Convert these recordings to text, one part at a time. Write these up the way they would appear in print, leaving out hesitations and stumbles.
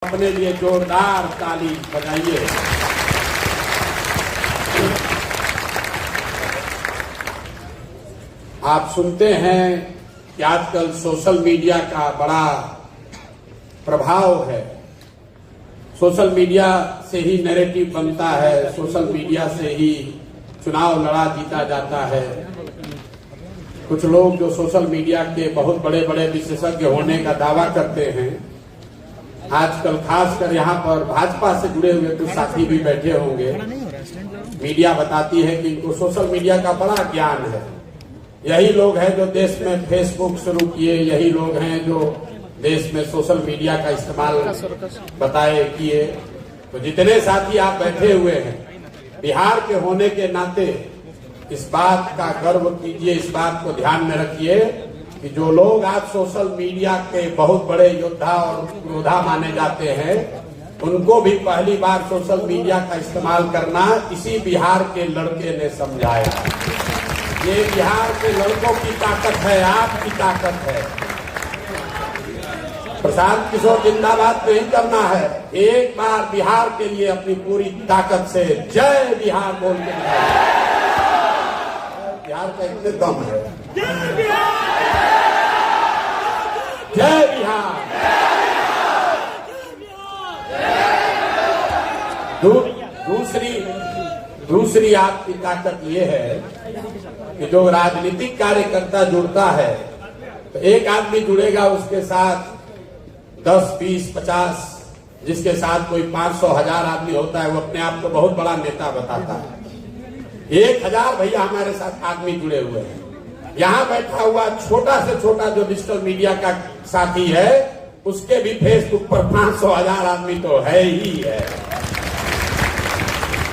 अपने लिए जोरदार ताली बजाइए। आप सुनते हैं कि आजकल सोशल मीडिया का बड़ा प्रभाव है। सोशल मीडिया से ही नैरेटिव बनता है, सोशल मीडिया से ही चुनाव लड़ा जीता जाता है। कुछ लोग जो सोशल मीडिया के बहुत बड़े बड़े विशेषज्ञ होने का दावा करते हैं, आजकल खासकर यहाँ पर भाजपा से जुड़े हुए कुछ साथी भी बैठे होंगे। मीडिया बताती है कि इनको सोशल मीडिया का बड़ा ज्ञान है। यही लोग हैं जो देश में फेसबुक शुरू किए, यही लोग हैं जो देश में सोशल मीडिया का इस्तेमाल बताए किए। तो जितने साथी आप बैठे हुए हैं, बिहार के होने के नाते इस बात का गर्व कीजिए, इस बात को ध्यान में रखिए कि जो लोग आज सोशल मीडिया के बहुत बड़े योद्धा और योद्धा माने जाते हैं, उनको भी पहली बार सोशल मीडिया का इस्तेमाल करना इसी बिहार के लड़के ने समझाया। ये बिहार के लड़कों की ताकत है, आपकी ताकत है। प्रशांत किशोर जिंदाबाद नहीं करना है, एक बार बिहार के लिए अपनी पूरी ताकत से जय बिहार बोल के बिहार का इतने दम है। जय बिहार। दूसरी आपकी ताकत ये है कि जो राजनीतिक कार्यकर्ता जुड़ता है, तो एक आदमी जुड़ेगा, उसके साथ 10, 20, 50, जिसके साथ कोई 500, 1000 आदमी होता है, वो अपने आप को बहुत बड़ा नेता बताता है। 1000 भैया हमारे साथ आदमी जुड़े हुए हैं। यहाँ बैठा हुआ छोटा से छोटा जो डिजिटल मीडिया का साथी है, उसके भी फेसबुक पर 500, 1000 आदमी तो है ही है।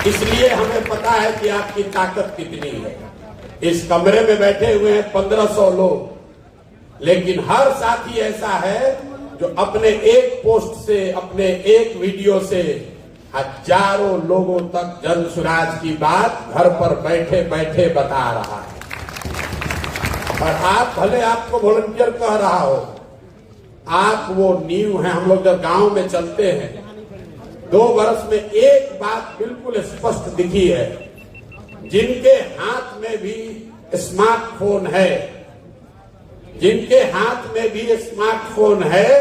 इसलिए हमें पता है कि आपकी ताकत कितनी है। इस कमरे में बैठे हुए हैं 1500 लोग, लेकिन हर साथी ऐसा है जो अपने एक पोस्ट से, अपने एक वीडियो से हजारों लोगों तक जन स्वराज की बात घर पर बैठे बैठे बता रहा है। और आप भले आपको वॉलंटियर कह रहा हो, आप वो नींव हैं। हम लोग जब गांव में चलते हैं, 2 वर्ष में एक बात बिल्कुल स्पष्ट दिखी है, जिनके हाथ में भी स्मार्टफोन है, जिनके हाथ में भी स्मार्टफोन है,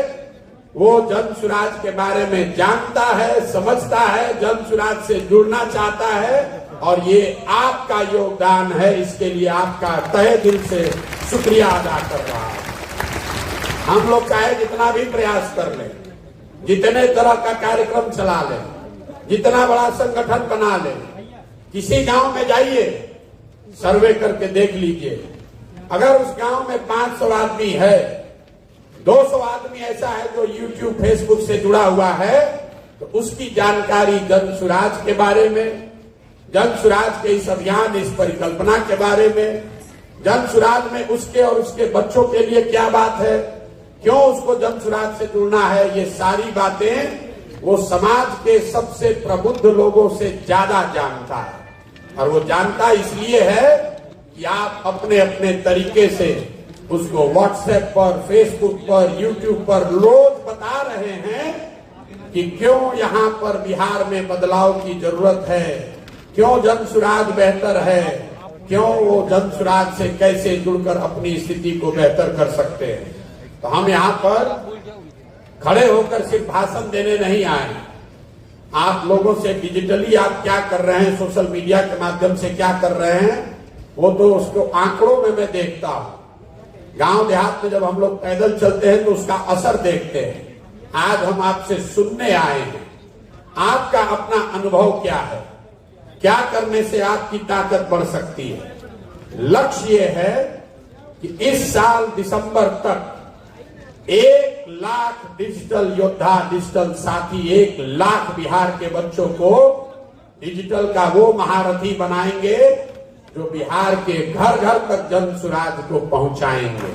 वो जन स्वराज के बारे में जानता है, समझता है, जन स्वराज से जुड़ना चाहता है। और ये आपका योगदान है, इसके लिए आपका तहे दिल से शुक्रिया अदा कर रहा है। हम लोग चाहे जितना भी प्रयास कर लें, जितने तरह का कार्यक्रम चला लें, जितना बड़ा संगठन बना लें, किसी गांव में जाइए, सर्वे करके देख लीजिए, अगर उस गांव में 500 आदमी है, 200 आदमी ऐसा है जो यूट्यूब, फेसबुक से जुड़ा हुआ है, तो उसकी जानकारी जन स्वराज के बारे में, जन स्वराज के इस अभियान, इस परिकल्पना के बारे में, जन स्वराज में उसके और उसके बच्चों के लिए क्या बात है, क्यों उसको जन स्वराज से जुड़ना है, ये सारी बातें वो समाज के सबसे प्रबुद्ध लोगों से ज्यादा जानता है। और वो जानता इसलिए है कि आप अपने अपने तरीके से उसको व्हाट्सएप पर, फेसबुक पर, यूट्यूब पर रोज बता रहे हैं कि क्यों यहाँ पर बिहार में बदलाव की जरूरत है, क्यों जन स्वराज बेहतर है, क्यों वो जन स्वराज से कैसे जुड़कर अपनी स्थिति को बेहतर कर सकते हैं। तो हम यहाँ पर खड़े होकर सिर्फ भाषण देने नहीं आए। आप लोगों से डिजिटली आप क्या कर रहे हैं, सोशल मीडिया के माध्यम से क्या कर रहे हैं, वो तो उसको आंकड़ों में मैं देखता हूँ। गांव देहात में जब हम लोग पैदल चलते हैं तो उसका असर देखते हैं। आज हम आपसे सुनने आए हैं, आपका अपना अनुभव क्या है, क्या करने से आपकी ताकत बढ़ सकती है। लक्ष्य ये है कि इस साल दिसंबर तक 1 लाख डिजिटल योद्धा, डिजिटल साथी, 1 लाख बिहार के बच्चों को डिजिटल का वो महारथी बनाएंगे जो बिहार के घर घर तक जन स्वराज को पहुंचाएंगे।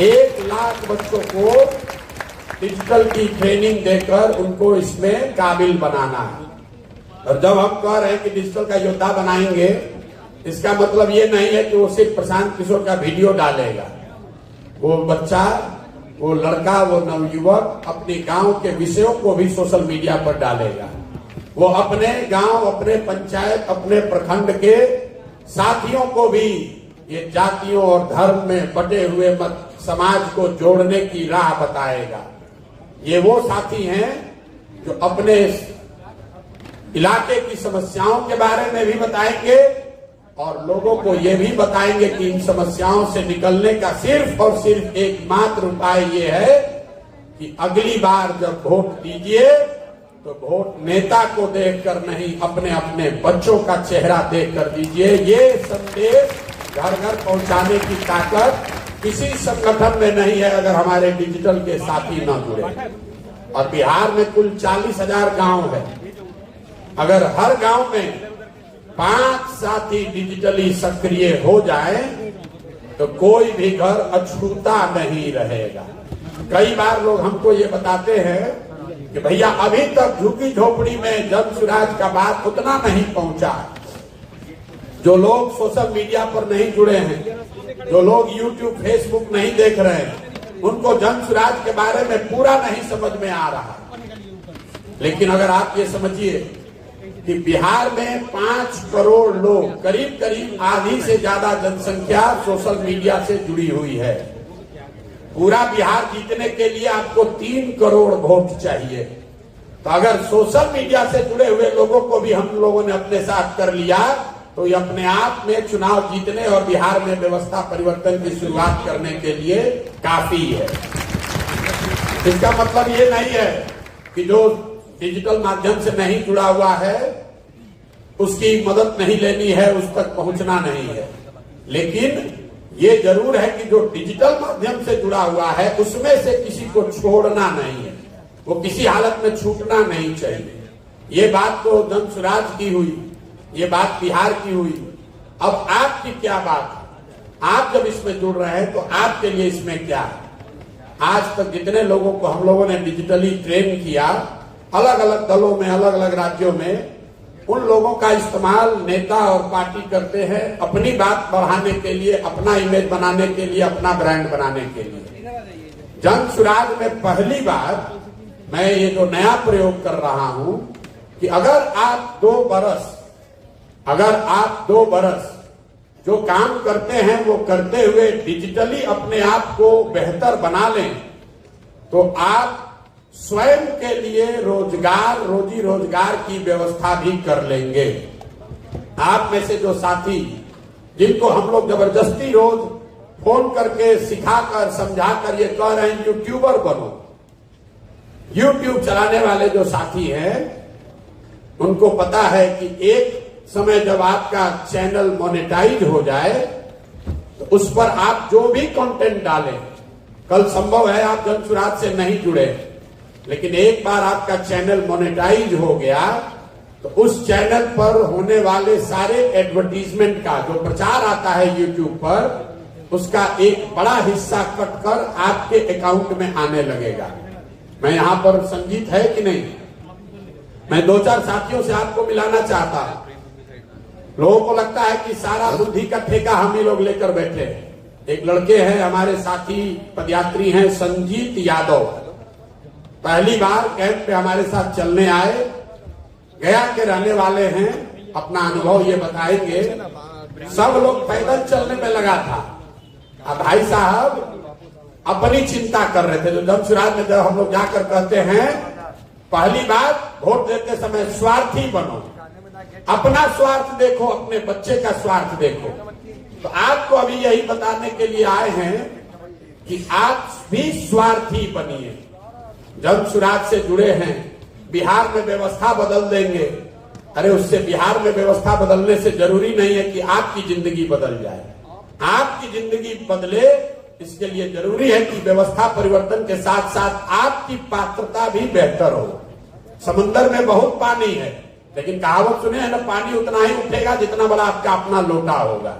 1 लाख बच्चों को डिजिटल की ट्रेनिंग देकर उनको इसमें काबिल बनाना है। और जब हम कह रहे हैं कि डिजिटल का योद्धा बनाएंगे, इसका मतलब ये नहीं है कि वो सिर्फ प्रशांत किशोर का वीडियो डालेगा। वो बच्चा वो लड़का, वो नवयुवक अपने गांव के विषयों को भी सोशल मीडिया पर डालेगा। वो अपने गांव, अपने पंचायत, अपने प्रखंड के साथियों को भी ये जातियों और धर्म में बटे हुए समाज को जोड़ने की राह बताएगा। ये वो साथी हैं जो अपने इलाके की समस्याओं के बारे में भी बताएंगे और लोगों को ये भी बताएंगे कि इन समस्याओं से निकलने का सिर्फ और सिर्फ एकमात्र उपाय ये है कि अगली बार जब वोट दीजिए तो वोट नेता को देखकर नहीं, अपने अपने बच्चों का चेहरा देखकर दीजिए। ये संदेश घर घर पहुंचाने की ताकत किसी संगठन में नहीं है अगर हमारे डिजिटल के साथी न जुड़े। और बिहार में कुल 40,000 गांव है। अगर हर गांव में 5 साथी डिजिटली सक्रिय हो जाए तो कोई भी घर अछूता नहीं रहेगा। कई बार लोग हमको ये बताते हैं कि भैया अभी तक झुग्गी झोपड़ी में जन सुराज का बात उतना नहीं पहुंचा। जो लोग सोशल मीडिया पर नहीं जुड़े हैं, जो लोग यूट्यूब फेसबुक नहीं देख रहे हैं, उनको जन सुराज के बारे में पूरा नहीं समझ में आ रहा। लेकिन अगर आप ये समझिए कि बिहार में 5 करोड़ लोग, करीब करीब आधी से ज्यादा जनसंख्या सोशल मीडिया से जुड़ी हुई है। पूरा बिहार जीतने के लिए आपको 3 करोड़ वोट चाहिए। तो अगर सोशल मीडिया से जुड़े हुए लोगों को भी हम लोगों ने अपने साथ कर लिया तो ये अपने आप में चुनाव जीतने और बिहार में व्यवस्था परिवर्तन की शुरुआत करने के लिए काफी है। इसका मतलब ये नहीं है कि जो डिजिटल माध्यम से नहीं जुड़ा हुआ है उसकी मदद नहीं लेनी है, उस तक पहुंचना नहीं है। लेकिन ये जरूर है कि जो डिजिटल माध्यम से जुड़ा हुआ है उसमें से किसी को छोड़ना नहीं है, वो किसी हालत में छूटना नहीं चाहिए। ये बात तो जन सुराज की हुई, ये बात बिहार की हुई। अब आपकी क्या बात है? आप जब इसमें जुड़ रहे हैं तो आपके लिए इसमें क्या है? आज तक जितने लोगों को हम लोगों ने डिजिटली ट्रेन किया, अलग अलग दलों में, अलग अलग राज्यों में, उन लोगों का इस्तेमाल नेता और पार्टी करते हैं अपनी बात बढ़ाने के लिए, अपना इमेज बनाने के लिए, अपना ब्रांड बनाने के लिए। जन सुराज में पहली बार मैं ये जो नया प्रयोग कर रहा हूं कि अगर आप 2 बरस जो काम करते हैं वो करते हुए डिजिटली अपने आप को बेहतर बना लें तो आप स्वयं के लिए रोजगार, रोजी रोजगार की व्यवस्था भी कर लेंगे। आप में से जो साथी जिनको हम लोग जबरदस्ती रोज फोन करके सिखाकर, समझाकर ये कह रहे हैं यूट्यूबर बनो, यूट्यूब चलाने वाले जो साथी हैं उनको पता है कि एक समय जब आपका चैनल मोनेटाइज हो जाए तो उस पर आप जो भी कंटेंट डालें, कल संभव है आप जन सुराज से नहीं जुड़े, लेकिन एक बार आपका चैनल मोनेटाइज हो गया तो उस चैनल पर होने वाले सारे एडवर्टीजमेंट का जो प्रचार आता है यूट्यूब पर, उसका एक बड़ा हिस्सा कटकर आपके अकाउंट में आने लगेगा। मैं यहां पर संगीत है कि नहीं, मैं 2-4 साथियों से आपको मिलाना चाहता हूं। लोगों को लगता है कि सारा बुद्धि का ठेका हम ही लोग लेकर बैठे हैं। एक लड़के हैं हमारे साथी, पदयात्री हैं, संजीत यादव, पहली बार कैंप पे हमारे साथ चलने आए, गया के रहने वाले हैं, अपना अनुभव ये बताएंगे। सब लोग पैदल चलने में लगा था, अब भाई साहब अपनी चिंता कर रहे थे। जो जन सुराज में जब हम लोग जाकर कहते हैं पहली बात वोट देते समय स्वार्थी बनो, अपना स्वार्थ देखो, अपने बच्चे का स्वार्थ देखो। तो आपको अभी यही बताने के लिए आए हैं कि आप भी स्वार्थी बनिए। जन सुराज से जुड़े हैं, बिहार में व्यवस्था बदल देंगे। अरे उससे बिहार में व्यवस्था बदलने से जरूरी नहीं है कि आपकी जिंदगी बदल जाए। आपकी जिंदगी बदले इसके लिए जरूरी है कि व्यवस्था परिवर्तन के साथ साथ आपकी पात्रता भी बेहतर हो। समंदर में बहुत पानी है, लेकिन कहावत सुने है ना, पानी उतना ही उठेगा जितना बड़ा आपका अपना लोटा होगा।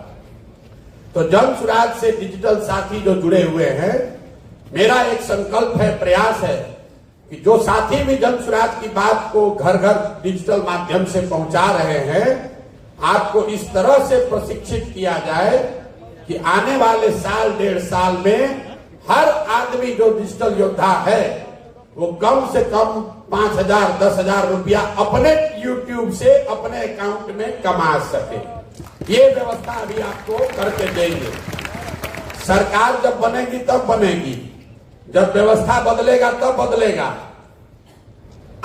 तो जन सुराज से डिजिटल साथी जो जुड़े हुए हैं, मेरा एक संकल्प है, प्रयास है कि जो साथी भी जन सुराज की बात को घर घर डिजिटल माध्यम से पहुंचा रहे हैं, आपको इस तरह से प्रशिक्षित किया जाए कि आने वाले साल 1.5 साल में हर आदमी जो डिजिटल योद्धा है वो कम से कम 5,000 10,000 रुपया अपने यूट्यूब से अपने अकाउंट में कमा सके। ये व्यवस्था अभी आपको करके देंगे। सरकार जब बनेगी तब बनेगी, जब व्यवस्था बदलेगा तब बदलेगा।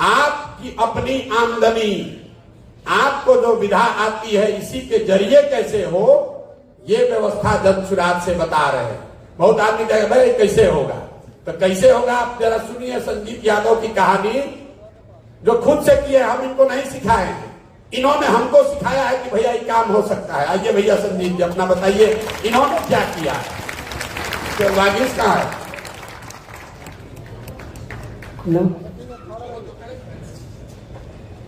आपकी अपनी आमदनी, आपको जो विधा आती है इसी के जरिए कैसे हो, ये व्यवस्था जनसुराज से बता रहे हैं। बहुत आदमी कहेगा भाई कैसे होगा, तो कैसे होगा आप जरा सुनिए संजीत यादव की कहानी, जो खुद से किए, हम इनको नहीं सिखाए हैं, इन्होंने हमको सिखाया है कि भैया ये काम हो सकता है। आइए भैया संजीत जी अपना बताइए इन्होंने क्या किया है, तो वागिश कहाँ है?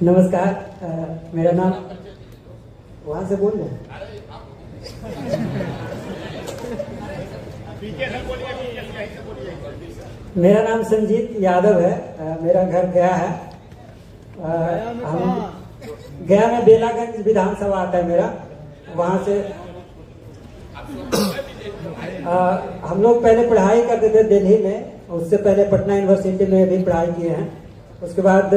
नमस्कार, मेरा नाम वहां से बोल रहे मेरा नाम संजीत यादव है। मेरा घर गया है। हम गया में बेलागंज विधानसभा आता है मेरा, वहां से हम लोग पहले पढ़ाई करते थे दिल्ली में, उससे पहले पटना यूनिवर्सिटी में भी पढ़ाई किए हैं। उसके बाद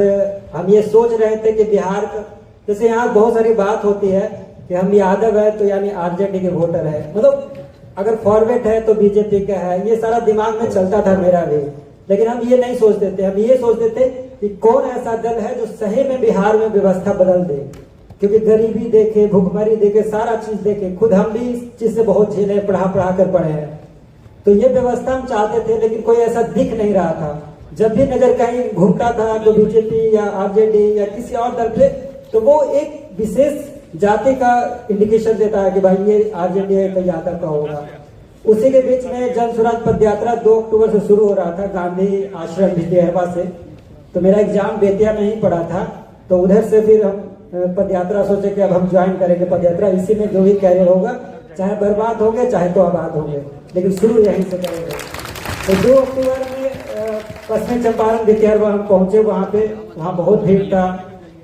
हम ये सोच रहे थे कि बिहार का, जैसे यहाँ बहुत सारी बात होती है कि हम यादव है तो यानी आरजेडी के वोटर है, मतलब अगर फॉरवर्ड है तो बीजेपी का है, ये सारा दिमाग में चलता था मेरा भी। लेकिन हम ये नहीं सोचते थे, हम ये सोचते थे कि कौन ऐसा दल है जो सही में बिहार में व्यवस्था बदल दे, क्योंकि गरीबी देखे, भूखमरी देखे, सारा चीज देखे, खुद हम भी इस चीज से बहुत झेले, पढ़ा कर पढ़े हैं। तो ये व्यवस्था हम चाहते थे, लेकिन कोई ऐसा दिख नहीं रहा था। जब भी नजर कहीं घूमता था तो बीजेपी या आरजेडी या किसी और दल पे, तो वो एक विशेष जाति का इंडिकेशन देता है कि भाई ये आरजेडी है तो यादव का होगा। उसी के बीच में जनसुराज पदयात्रा 2 अक्टूबर से शुरू हो रहा था गांधी आश्रम भिटियारवा से। तो मेरा एग्जाम बेतिया में ही पड़ा था, तो उधर से फिर हम पदयात्रा सोचे कि अब हम ज्वाइन करेंगे पदयात्रा। इसी में जो भी कैरियर होगा, चाहे बर्बाद होंगे चाहे तो आबाद होंगे, लेकिन शुरू यहीं से करेंगे। तो 2 अक्टूबर में पश्चिमी चंपारण भिटियारवा हम पहुंचे, वहाँ बहुत भीड़ था।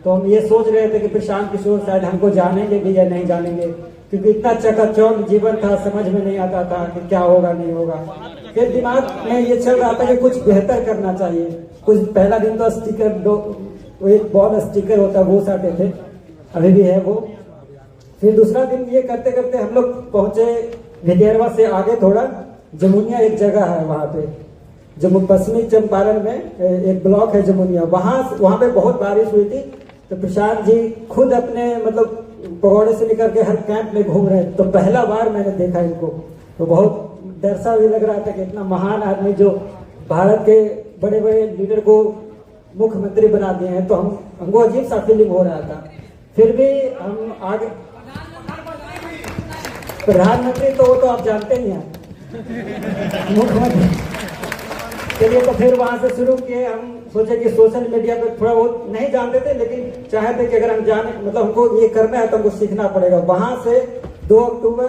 तो हम ये सोच रहे थे कि प्रशांत किशोर शायद हमको जानेंगे भी या नहीं जानेंगे, क्योंकि इतना चकाचौंध जीवन था, समझ में नहीं आता था कि क्या होगा नहीं होगा। फिर दिमाग में ये चल रहा था कि कुछ बेहतर करना चाहिए। कुछ पहला दिन तो स्टिकर, वो एक बॉल स्टिकर होता है वो साटे थे, अभी भी है वो। फिर दूसरा दिन ये करते करते हम लोग पहुंचे भिटियारवा से आगे थोड़ा, जमुनिया एक जगह है वहां पे, जम्मू पश्चिमी चंपारण में एक ब्लॉक है जमुनिया, वहां पे बहुत बारिश हुई थी। तो प्रशांत जी खुद अपने मतलब पगोड़े से निकल के हर कैंप में घूम रहे थे। तो पहला बार मैंने देखा इनको, तो बहुत डर सा भी लग रहा था कि इतना महान आदमी जो भारत के बड़े बड़े लीडर को मुख्यमंत्री बना दिए हैं, तो हमको अजीब सा फीलिंग हो रहा था। फिर भी हम आगे, प्रधानमंत्री तो वो तो आप जानते ही हैं, मुख्यमंत्री। चलिए, तो फिर वहां से शुरू किए। हम सोचे कि सोशल मीडिया पे थोड़ा बहुत नहीं जानते थे, लेकिन चाहते कि अगर हम जाने, मतलब हमको ये करना है तो हमको सीखना पड़ेगा। वहां से 2 अक्टूबर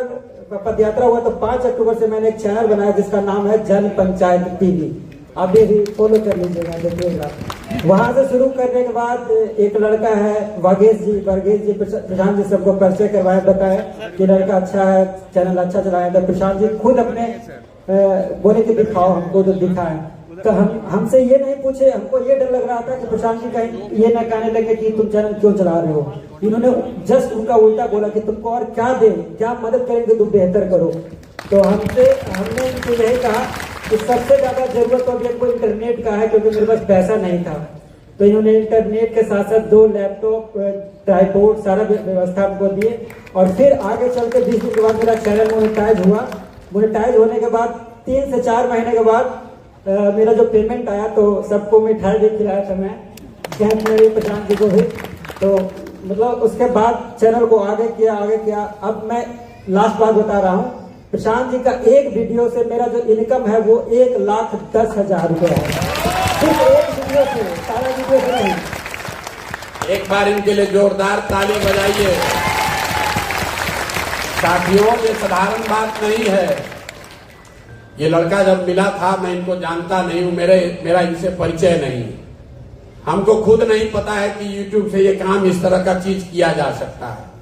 पदयात्रा हुआ, तो 5 अक्टूबर से मैंने एक चैनल बनाया जिसका नाम है जन पंचायत टीवी। आप भी फॉलो कर लीजिएगा, देखिएगा। वहां से शुरू करने के बाद एक लड़का है वर्गेश जी, प्रशांत जी सबको परिचय करवाया, बताया कि लड़का अच्छा है, चैनल अच्छा चलाया। तो प्रशांत जी खुद अपने बोले कि दिखाओ हमको, तो दिखाए। तो हमसे ये नहीं पूछे, हमको ये डर लग रहा था कि प्रशांत जी कहीं ये न कहने लगे कि तुम चैनल क्यों चला रहे हो। इन्होंने जस्ट उनका उल्टा बोला कि तुमको और क्या दे, क्या मदद करेंगे तुम बेहतर करो। तो हमने इनको यही कहा कि सबसे ज्यादा जरूरत तो अभी हमको इंटरनेट का है, क्योंकि मेरे पास पैसा नहीं था। तो इन्होंने इंटरनेट के साथ साथ 2 लैपटॉप, ट्राइपॉड, सारा व्यवस्था हमको दिए। और फिर आगे चल के 20 दिन के बाद मेरा चैनल मोनेटाइज हुआ। मोनेटाइज होने के बाद 3 से 4 महीने के बाद मेरा जो पेमेंट आया, तो सबको मिठाई भी खिलाया था मैं, कैंप में भी, प्रशांत जी को भी। तो मतलब उसके बाद चैनल को आगे किया। अब मैं लास्ट बात बता रहा हूँ, प्रशांत जी का एक वीडियो से मेरा जो इनकम है वो 1,10,000 रुपये है, सिर्फ एक वीडियो से, सारा वीडियो से नहीं। एक बार इनके लिए जोरदार ताली बजाइए। साथियों, ये साधारण बात नहीं है। ये लड़का जब मिला था, मैं इनको जानता नहीं हूं, मेरा इनसे परिचय नहीं, हमको खुद नहीं पता है कि YouTube से ये काम इस तरह का चीज किया जा सकता है।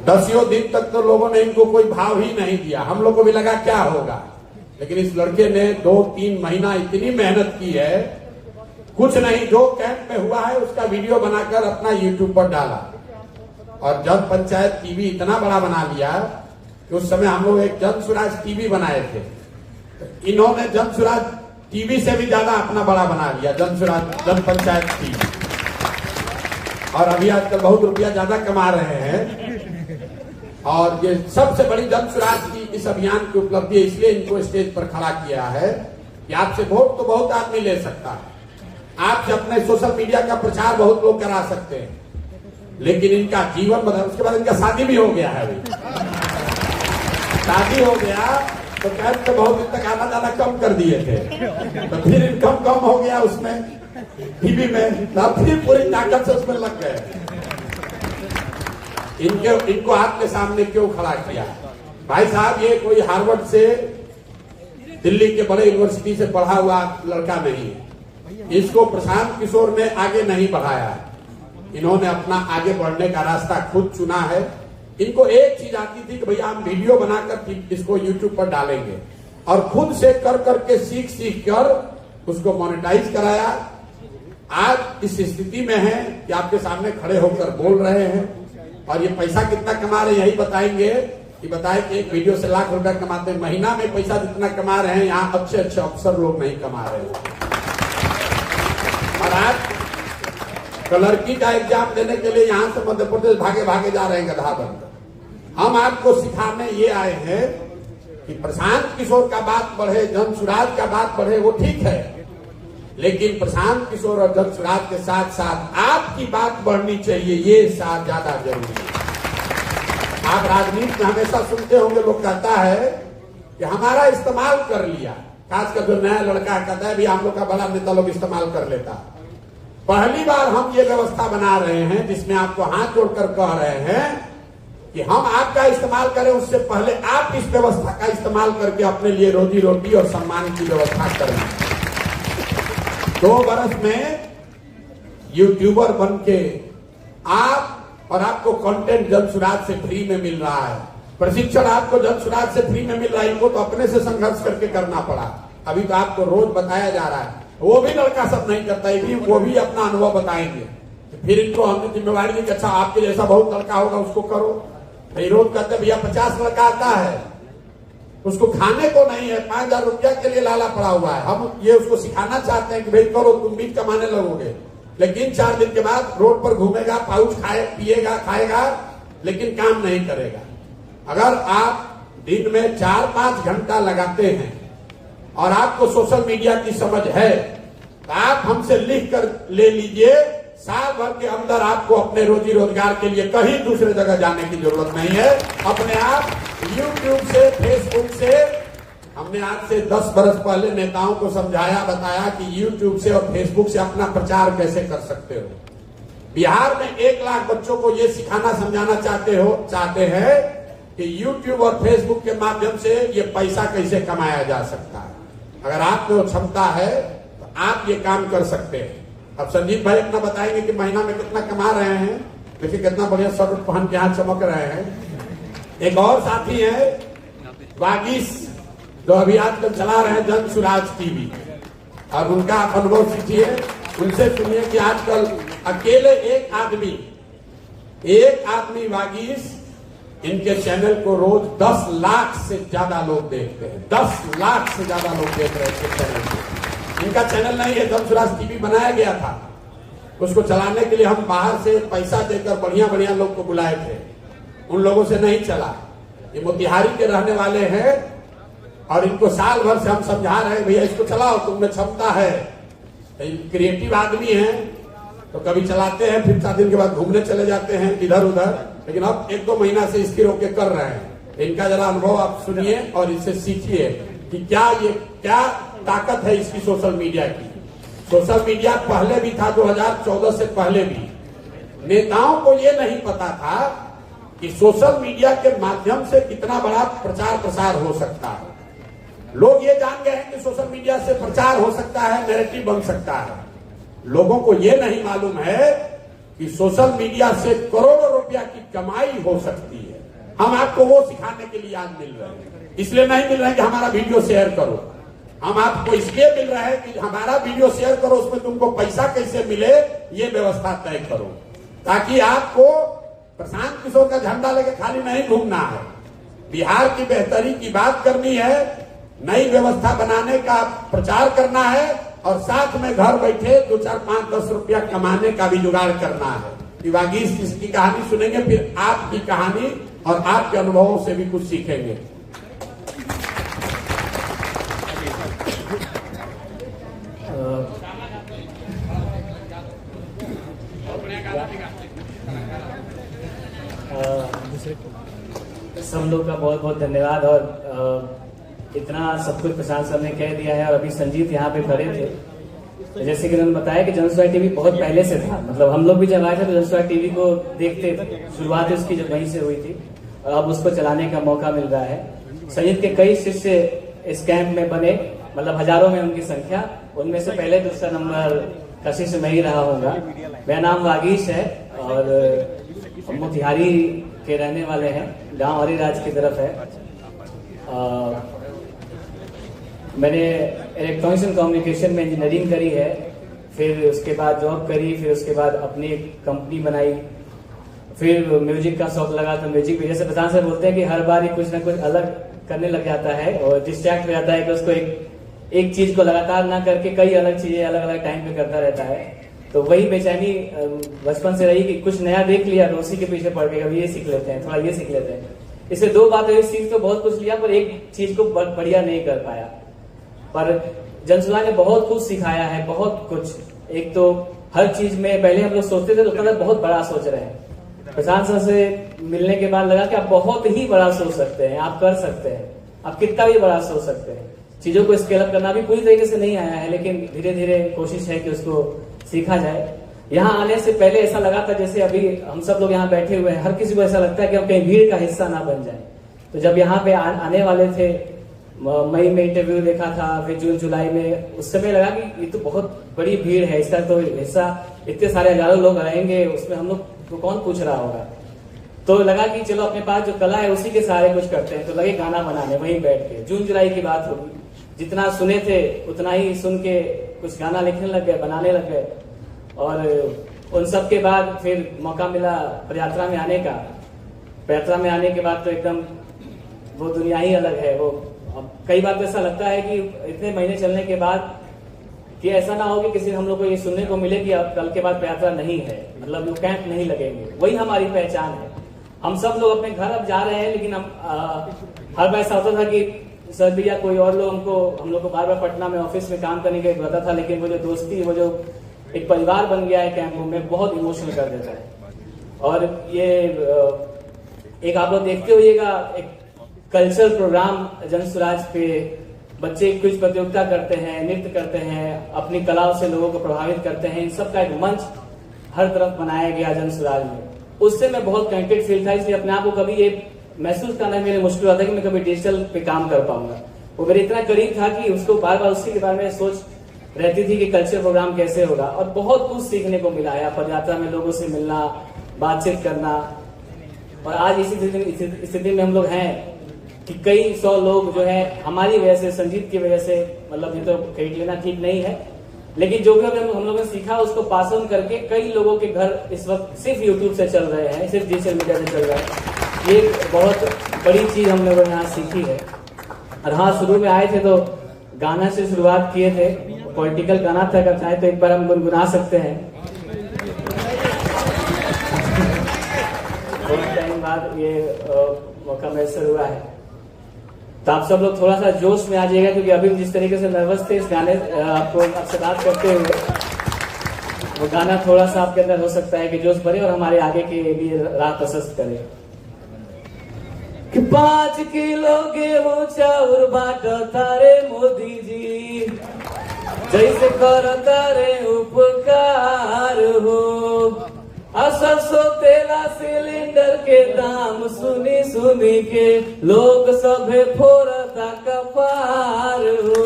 10 दिन तक तो लोगों ने इनको कोई भाव ही नहीं दिया। हम लोग को भी लगा क्या होगा, लेकिन इस लड़के ने 2-3 महीना इतनी मेहनत की है, कुछ नहीं, जो कैंप में हुआ है उसका वीडियो बनाकर अपना यूट्यूब पर डाला। और जन पंचायत टीवी इतना बड़ा बना लिया कि उस समय हम लोग एक जन स्वराज टीवी बनाए थे, इन्होंने जन स्वराज टीवी से भी ज्यादा अपना बड़ा बना लिया, जन स्वराज जन पंचायत टीवी। और अभी आजकल बहुत रुपया ज्यादा कमा रहे हैं। और ये सबसे बड़ी जन स्वराज की इस अभियान की उपलब्धि है, इसलिए इनको स्टेज पर खड़ा किया है कि आपसे वोट तो बहुत आदमी ले सकता है, आपसे अपने सोशल मीडिया का प्रचार बहुत लोग करा सकते हैं, लेकिन इनका जीवन बदल। उसके बाद इनका शादी भी हो गया है, अभी शादी हो गया तो कैंप तो बहुत दिन तक आना जाना कम कर दिए थे, तो फिर इनकम कम हो गया उसमें टीवी में, तब फिर पूरी ताकत से उसमें लग गए। इनको आपके सामने क्यों खड़ा किया? भाई साहब, ये कोई हार्वर्ड से, दिल्ली के बड़े यूनिवर्सिटी से पढ़ा हुआ लड़का नहीं है। इसको प्रशांत किशोर ने आगे नहीं बढ़ाया, इन्होंने अपना आगे बढ़ने का रास्ता खुद चुना है। इनको एक चीज आती थी कि भैया हम वीडियो बनाकर इसको यूट्यूब पर डालेंगे, और खुद से कर करके सीख कर उसको मोनेटाइज कराया। आज इस स्थिति में है कि आपके सामने खड़े होकर बोल रहे हैं, और ये पैसा कितना कमा रहे हैं यही बताएंगे। कि बताए कि एक वीडियो से लाख रुपया कमाते हैं, महीना में पैसा जितना कमा रहे हैं यहाँ अच्छे अच्छे अफसर लोग नहीं कमा रहे हैं। और आज क्लर्की का एग्जाम देने के लिए यहाँ से मध्य प्रदेश भागे भागे जा रहे हैं गधा बनकर। हम आपको सिखाने ये आए हैं कि प्रशांत किशोर का बात बढ़े, जन स्वराज का बात बढ़े, वो ठीक है, लेकिन प्रशांत किशोर और जन स्वराज के साथ साथ आपकी बात बढ़नी चाहिए, ये साथ ज्यादा जरूरी है। आप राजनीति में हमेशा सुनते होंगे, लोग कहता है कि हमारा इस्तेमाल कर लिया, खासकर जो नया लड़का कहता है भी हम लोग का बड़ा नेता लोग इस्तेमाल कर लेता। पहली बार हम ये व्यवस्था बना रहे हैं जिसमें आपको हाथ जोड़कर कह रहे हैं कि हम आपका इस्तेमाल करें, उससे पहले आप इस व्यवस्था का इस्तेमाल करके अपने लिए रोजी रोटी और सम्मान की व्यवस्था करें। 2 वर्ष में यूट्यूबर बन के आप, और आपको कंटेंट जन स्वराज से फ्री में मिल रहा है, प्रशिक्षण आपको जन स्वराज से फ्री में मिल रहा है। इनको तो अपने से संघर्ष करके करना पड़ा, अभी तो आपको रोज बताया जा रहा है। वो भी लड़का सब नहीं करता है, वो भी अपना अनुभव बताएंगे। फिर इनको हमने जिम्मेवारी दी कि अच्छा आपके जैसा बहुत लड़का होगा उसको करो। रोज कहते भैया 50 लड़का आता है, उसको खाने को नहीं है, 5000 रुपया के लिए लाला पड़ा हुआ है। हम ये उसको सिखाना चाहते हैं कि भाई करो, तुम भी कमाने लगोगे, लेकिन 4 दिन के बाद रोड पर घूमेगा, पाउच पिएगा, खाएगा, लेकिन काम नहीं करेगा। अगर आप दिन में 4-5 घंटा लगाते हैं और आपको सोशल मीडिया की समझ है, तो आप हमसे लिख कर ले लीजिए, साल भर के अंदर आपको अपने रोजी रोजगार के लिए कहीं दूसरे जगह जाने की जरूरत नहीं है। अपने आप यूट्यूब से, फेसबुक से, हमने आज से 10 बरस पहले नेताओं को समझाया, बताया कि यूट्यूब से और फेसबुक से अपना प्रचार कैसे कर सकते हो। बिहार में 1 लाख बच्चों को ये सिखाना समझाना चाहते हैं कि यूट्यूब और फेसबुक के माध्यम से ये पैसा कैसे कमाया जा सकता है। अगर आपको क्षमता है तो आप ये काम कर सकते हैं। अब संजीत भाई अपना बताएंगे कि महीना में कितना कमा रहे हैं। देखिए कितना बढ़िया शर्ट पहन के यहाँ चमक रहे हैं। एक और साथी है वागीश, जो अभी आजकल चला रहे हैं जन स्वराज टीवी, और उनका अनुभव सीखिए, उनसे सुनिए कि आजकल अकेले एक आदमी वागीश, इनके चैनल को रोज 10 लाख से ज्यादा लोग देखते हैं। 10 लाख से ज्यादा लोग देख रहे हैं चैनल को। इनका चैनल नहीं है, जन स्वराज टीवी बनाया गया था, उसको चलाने के लिए हम बाहर से पैसा देकर बढ़िया बढ़िया लोग को बुलाए थे, उन लोगों से नहीं चला। ये मोतिहारी के रहने वाले हैं और इनको साल भर से हम समझा रहे हैं भैया इसको चलाओ, तुमने क्षमता है, क्रिएटिव आदमी हैं, तो कभी चलाते हैं, फिर 4 दिन के बाद घूमने चले जाते हैं इधर उधर, लेकिन अब 1-2 महीना से स्थिर होकर कर रहे हैं। इनका जरा अनुभव आप सुनिए और इससे सीखिए कि क्या ताकत है इसकी सोशल मीडिया की। सोशल मीडिया पहले भी था, 2014 से पहले भी। नेताओं को ये नहीं पता था कि सोशल मीडिया के माध्यम से कितना बड़ा प्रचार प्रसार हो सकता है। लोग ये जान गए हैं कि सोशल मीडिया से प्रचार हो सकता है, नैरेटिव बन सकता है। लोगों को ये नहीं मालूम है कि सोशल मीडिया से करोड़ों रुपया की कमाई हो सकती है। हम आपको वो सिखाने के लिए आज मिल रहे हैं। इसलिए नहीं मिल रहे हैं कि हमारा वीडियो शेयर करो। हम आपको इसलिए मिल रहा है कि हमारा वीडियो शेयर करो, उसमें तुमको पैसा कैसे मिले ये व्यवस्था तय करो, ताकि आपको प्रशांत किशोर का झंडा लेके खाली नहीं घूमना है। बिहार की बेहतरी की बात करनी है, नई व्यवस्था बनाने का प्रचार करना है और साथ में घर बैठे 2, 4, 5, 10 रुपया कमाने का भी जुगाड़ करना है। वागीश इसकी कहानी सुनेंगे, फिर आपकी कहानी और आपके अनुभवों से भी कुछ सीखेंगे। सब लोग का बहुत बहुत धन्यवाद। और इतना सब कुछ प्रशांत सर ने कह दिया है और अभी संजीत यहाँ पे खड़े थे। तो जैसे कि उन्होंने बताया कि जनसुराज टीवी बहुत पहले से था, मतलब हम लोग भी जब आए थे तो जनसुराज टीवी को देखते थे, शुरुआत उसकी जब वहीं से हुई थी और अब उसको चलाने का मौका मिल रहा है। संजीत के कई शिष्य इस कैंप में बने, मतलब हजारों में उनकी संख्या, उनमें से पहले दूसरा नंबर का शिष्य मैं ही रहा होगा। मेरा नाम वागीश है और मोतिहारी के रहने वाले हैं, गांव हरिराज की तरफ है। मैंने इलेक्ट्रॉनिक्स एंड कम्युनिकेशन में इंजीनियरिंग करी है, फिर उसके बाद जॉब करी, फिर उसके बाद अपनी कंपनी बनाई, फिर म्यूजिक का शौक लगा तो म्यूजिक भी, जैसे प्रशांत सर बोलते हैं कि हर बार ही कुछ ना कुछ अलग करने लग जाता है और डिस्ट्रैक्ट हो जाता है कि उसको एक चीज को लगातार ना करके कई अलग चीजें अलग अलग टाइम पे करता रहता है। तो वही बेचैनी बचपन से रही कि कुछ नया देख लिया तो उसी के पीछे पड़ गए, अब ये सीख लेते हैं, थोड़ा ये सीख लेते हैं। इससे दो बातें हुई, सीख तो बहुत कुछ लिया पर एक चीज को बढ़िया नहीं कर पाया। पर जनसुराज ने बहुत कुछ सिखाया है, बहुत कुछ। एक तो हर चीज में पहले हम लोग सोचते थे तो लगता था बहुत बड़ा सोच रहे हैं। प्रशांत सर से मिलने के बाद लगा कि आप बहुत ही बड़ा सोच सकते हैं, आप कर सकते हैं, आप कितना भी बड़ा सोच सकते हैं। चीजों को स्केल अप करना भी पूरी तरीके से नहीं आया है, लेकिन धीरे धीरे कोशिश है कि उसको सीखा जाए। यहाँ आने से पहले ऐसा लगा था जैसे अभी हम सब लोग यहाँ बैठे हुए हैं, हर किसी को ऐसा लगता है कि हम कहीं भीड़ का हिस्सा ना बन जाए। तो जब यहाँ पे आने वाले थे, मई में इंटरव्यू देखा था, फिर जून जुलाई में, उस समय लगा कि ये तो बहुत बड़ी भीड़ है, इसका तो हिस्सा इतने सारे हजारों लोग रहेंगे, उसमें हम लोग को कौन पूछ रहा होगा। तो लगा कि चलो अपने पास जो कला है उसी के सहारे कुछ करते हैं। तो लगे गाना बनाने वहीं बैठ के। जून जुलाई की बात होगी, जितना सुने थे उतना ही सुन के कुछ गाना लिखने लग गए, बनाने लग गए। और उन सब के बाद फिर मौका मिला पदयात्रा में आने का। पदयात्रा में आने के बाद तो एकदम वो दुनिया ही अलग है। वो अब कई बार तो ऐसा लगता है कि इतने महीने चलने के बाद कि ऐसा ना हो कि किसी हम लोग को ये सुनने को मिले कि अब कल के बाद पदयात्रा नहीं है, मतलब वो कैंप नहीं लगेंगे। वही हमारी पहचान है। हम सब लोग अपने घर अब जा रहे हैं, लेकिन हम हर बार ऐसा होता था कि सर भी या कोई और लोग हम लोग को बार बार पटना में ऑफिस में काम करने के होता था, लेकिन वो जो दोस्ती, वो जो एक परिवार बन गया है कैंपों में, बहुत इमोशनल कर देता है। और ये एक आप लोग देखते होइएगा, एक कल्चरल प्रोग्राम जनसुराज पे बच्चे कुछ प्रतियोगिता करते हैं, नृत्य करते हैं, अपनी कलाओं से लोगों को प्रभावित करते हैं। इन सब का एक मंच हर तरफ बनाया गया जनसुराज में। उससे मैं बहुत कनेक्टेड फील था, इसलिए अपने आप को कभी ये महसूस करना मेरे मुश्किल होता है कि मैं कभी डिजिटल पे काम कर पाऊंगा। वो मेरे इतना करीब था कि उसको बार बार उसी के बारे में सोच रहती थी कि कल्चर प्रोग्राम कैसे होगा। और बहुत कुछ सीखने को मिला है, पदयात्रा में लोगों से मिलना, बातचीत करना। और आज इसी स्थिति में हम लोग हैं कि कई 100 लोग जो है हमारी वजह से, संजीत की वजह से, मतलब ये तो क्रेडिट लेना ठीक नहीं है, लेकिन जो भी हम लोगों ने सीखा उसको पास ऑन करके कई लोगों के घर इस वक्त सिर्फ यूट्यूब से चल रहे हैं, सिर्फ डिजिटल मीडिया से चल रहे हैं। ये बहुत बड़ी चीज हम लोगों ने यहाँ सीखी है। और हाँ, शुरू में आए थे तो गाना से शुरुआत किए थे, पॉलिटिकल गाना था, अगर चाहे तो एक बार हम गुनगुना सकते हैं। बहुत टाइम बाद ये मौका मैसर हुआ है, तो आप सब लोग थोड़ा सा जोश में आ जाइएगा, क्योंकि अभी जिस तरीके से नर्वस थे इस गाने आपको आपसे बात करते हुए, वो गाना थोड़ा सा आपके अंदर हो सकता है कि जोश भरे और हमारे आगे के लिए राह प्रशस्त करे। कि 5 किलो गेहूं चाउर बाट तारे मोदी जी, जैसे कर तारे उपकार हो। सरसों तेला सिलेंडर के दाम सुनी सुनी के लोग सभे फोड़ता कपार हो।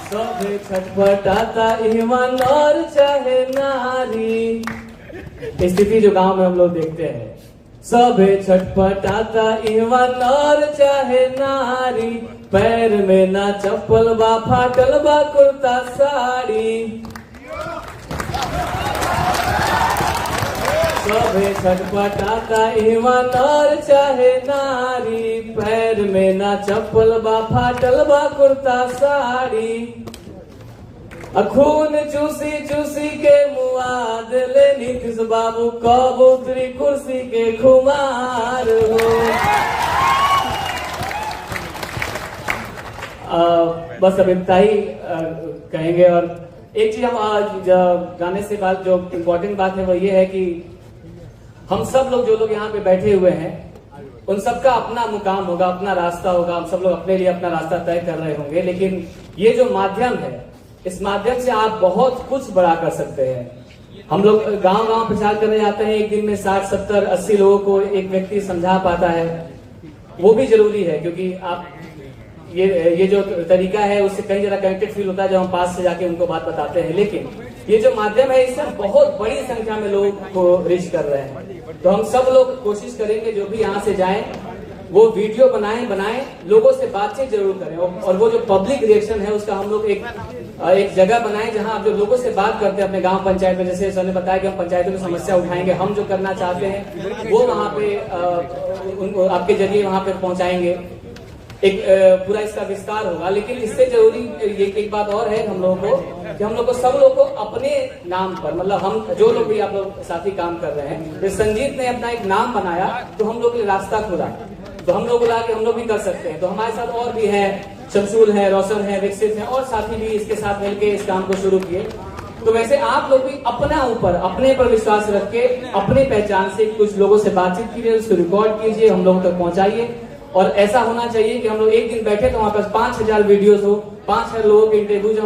सभे छटपटाता ईमान और चाहे नारी। स्थिति जो गांव में हम लोग देखते हैं, सभे छटपटाता इहवा नर चाहे नारी, पैर में ना चप्पल बा फाटल बा कुर्ता साड़ी। सभे छटपटाता इहवा नर चाहे नारी, पैर में ना चप्पल बा फाटल बा कुर्ता साड़ी। खून चूसी चूसी के मुआद ले नीतीश बाबू कबूतरी कुर्सी के खुमार हो। बस अब इतना ही कहेंगे। और एक चीज हम आज गाने से बात जो इम्पोर्टेंट बात है वो ये है कि हम सब लोग जो लोग यहाँ पे बैठे हुए हैं उन सबका अपना मुकाम होगा, अपना रास्ता होगा, हम सब लोग अपने लिए अपना रास्ता तय कर रहे होंगे। लेकिन ये जो माध्यम है, इस माध्यम से आप बहुत कुछ बड़ा कर सकते हैं। हम लोग गांव गांव प्रचार करने जाते हैं, एक दिन में 60, 70, 80 लोगों को एक व्यक्ति समझा पाता है, वो भी जरूरी है। क्योंकि आप ये जो तरीका है उससे कई जगह कनेक्टेड फील होता है जब हम पास से जाके उनको बात बताते हैं। लेकिन ये जो माध्यम है इससे बहुत बड़ी संख्या में लोगों को रीच कर रहे हैं। तो हम सब लोग कोशिश करेंगे जो भी यहाँ से जाएं वो वीडियो बनाएं, लोगों से बातचीत जरूर करें। और वो जो पब्लिक रिएक्शन है उसका हम लोग एक जगह बनाएं जहां आप जो लोगों से बात करते हैं अपने गांव पंचायत में। जैसे सर ने बताया कि हम पंचायतों की समस्या उठाएंगे, हम जो करना चाहते हैं वो वहां पे आपके जरिए वहां पे पहुंचाएंगे। एक पूरा इसका विस्तार होगा। लेकिन इससे जरूरी एक बात और है हम लोगों को कि हम लोग को सब लोग को अपने नाम पर, मतलब हम जो लोग भी आप लोग साथी काम कर रहे हैं, जैसे संजीत ने अपना एक नाम बनाया तो हम लोग के लिए रास्ता खुला, तो हम लोग बुला के हम लोग भी कर सकते हैं। तो हमारे साथ और भी हैं, शमशूल है, रोशन है, विकसित है और साथी भी इसके साथ मिलकर इस काम को शुरू किए। तो वैसे आप लोग भी अपने पर विश्वास रख के अपने पहचान से कुछ लोगों से बातचीत कीजिए, उसको रिकॉर्ड कीजिए, हम लोगों तक पहुंचाइए। और ऐसा होना चाहिए कि हम लोग एक दिन बैठे तो वहां पर 5000 वीडियोस हो, 5000 लोगों के इंटरव्यूज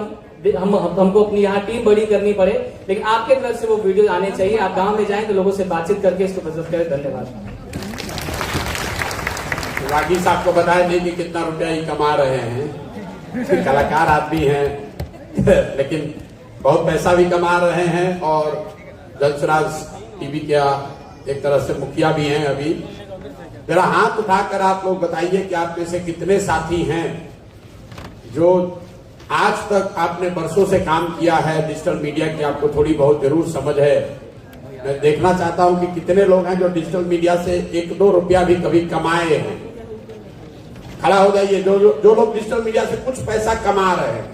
हमको अपनी यहाँ टीम बड़ी करनी पड़े, लेकिन आपके तरफ से वो वीडियो आने चाहिए। आप गांव में जाएं तो लोगों से बातचीत करके इसको प्रस्तुत करें। धन्यवाद। रागी साहब को बताया नहीं कि कितना रुपया ही कमा रहे हैं, कलाकार आदमी हैं लेकिन बहुत पैसा भी कमा रहे हैं और जनसुराज टीवी का एक तरह से मुखिया भी हैं। अभी जरा हाथ उठाकर आप लोग बताइए कि आप में से कितने साथी हैं जो आज तक आपने बरसों से काम किया है डिजिटल मीडिया की, आपको थोड़ी बहुत जरूर समझ है। मैं देखना चाहता हूं कि कितने लोग हैं जो डिजिटल मीडिया से 1-2 रुपया भी कभी कमाए हैं। खड़ा हो जाइए जो लोग डिजिटल मीडिया से कुछ पैसा कमा रहे हैं,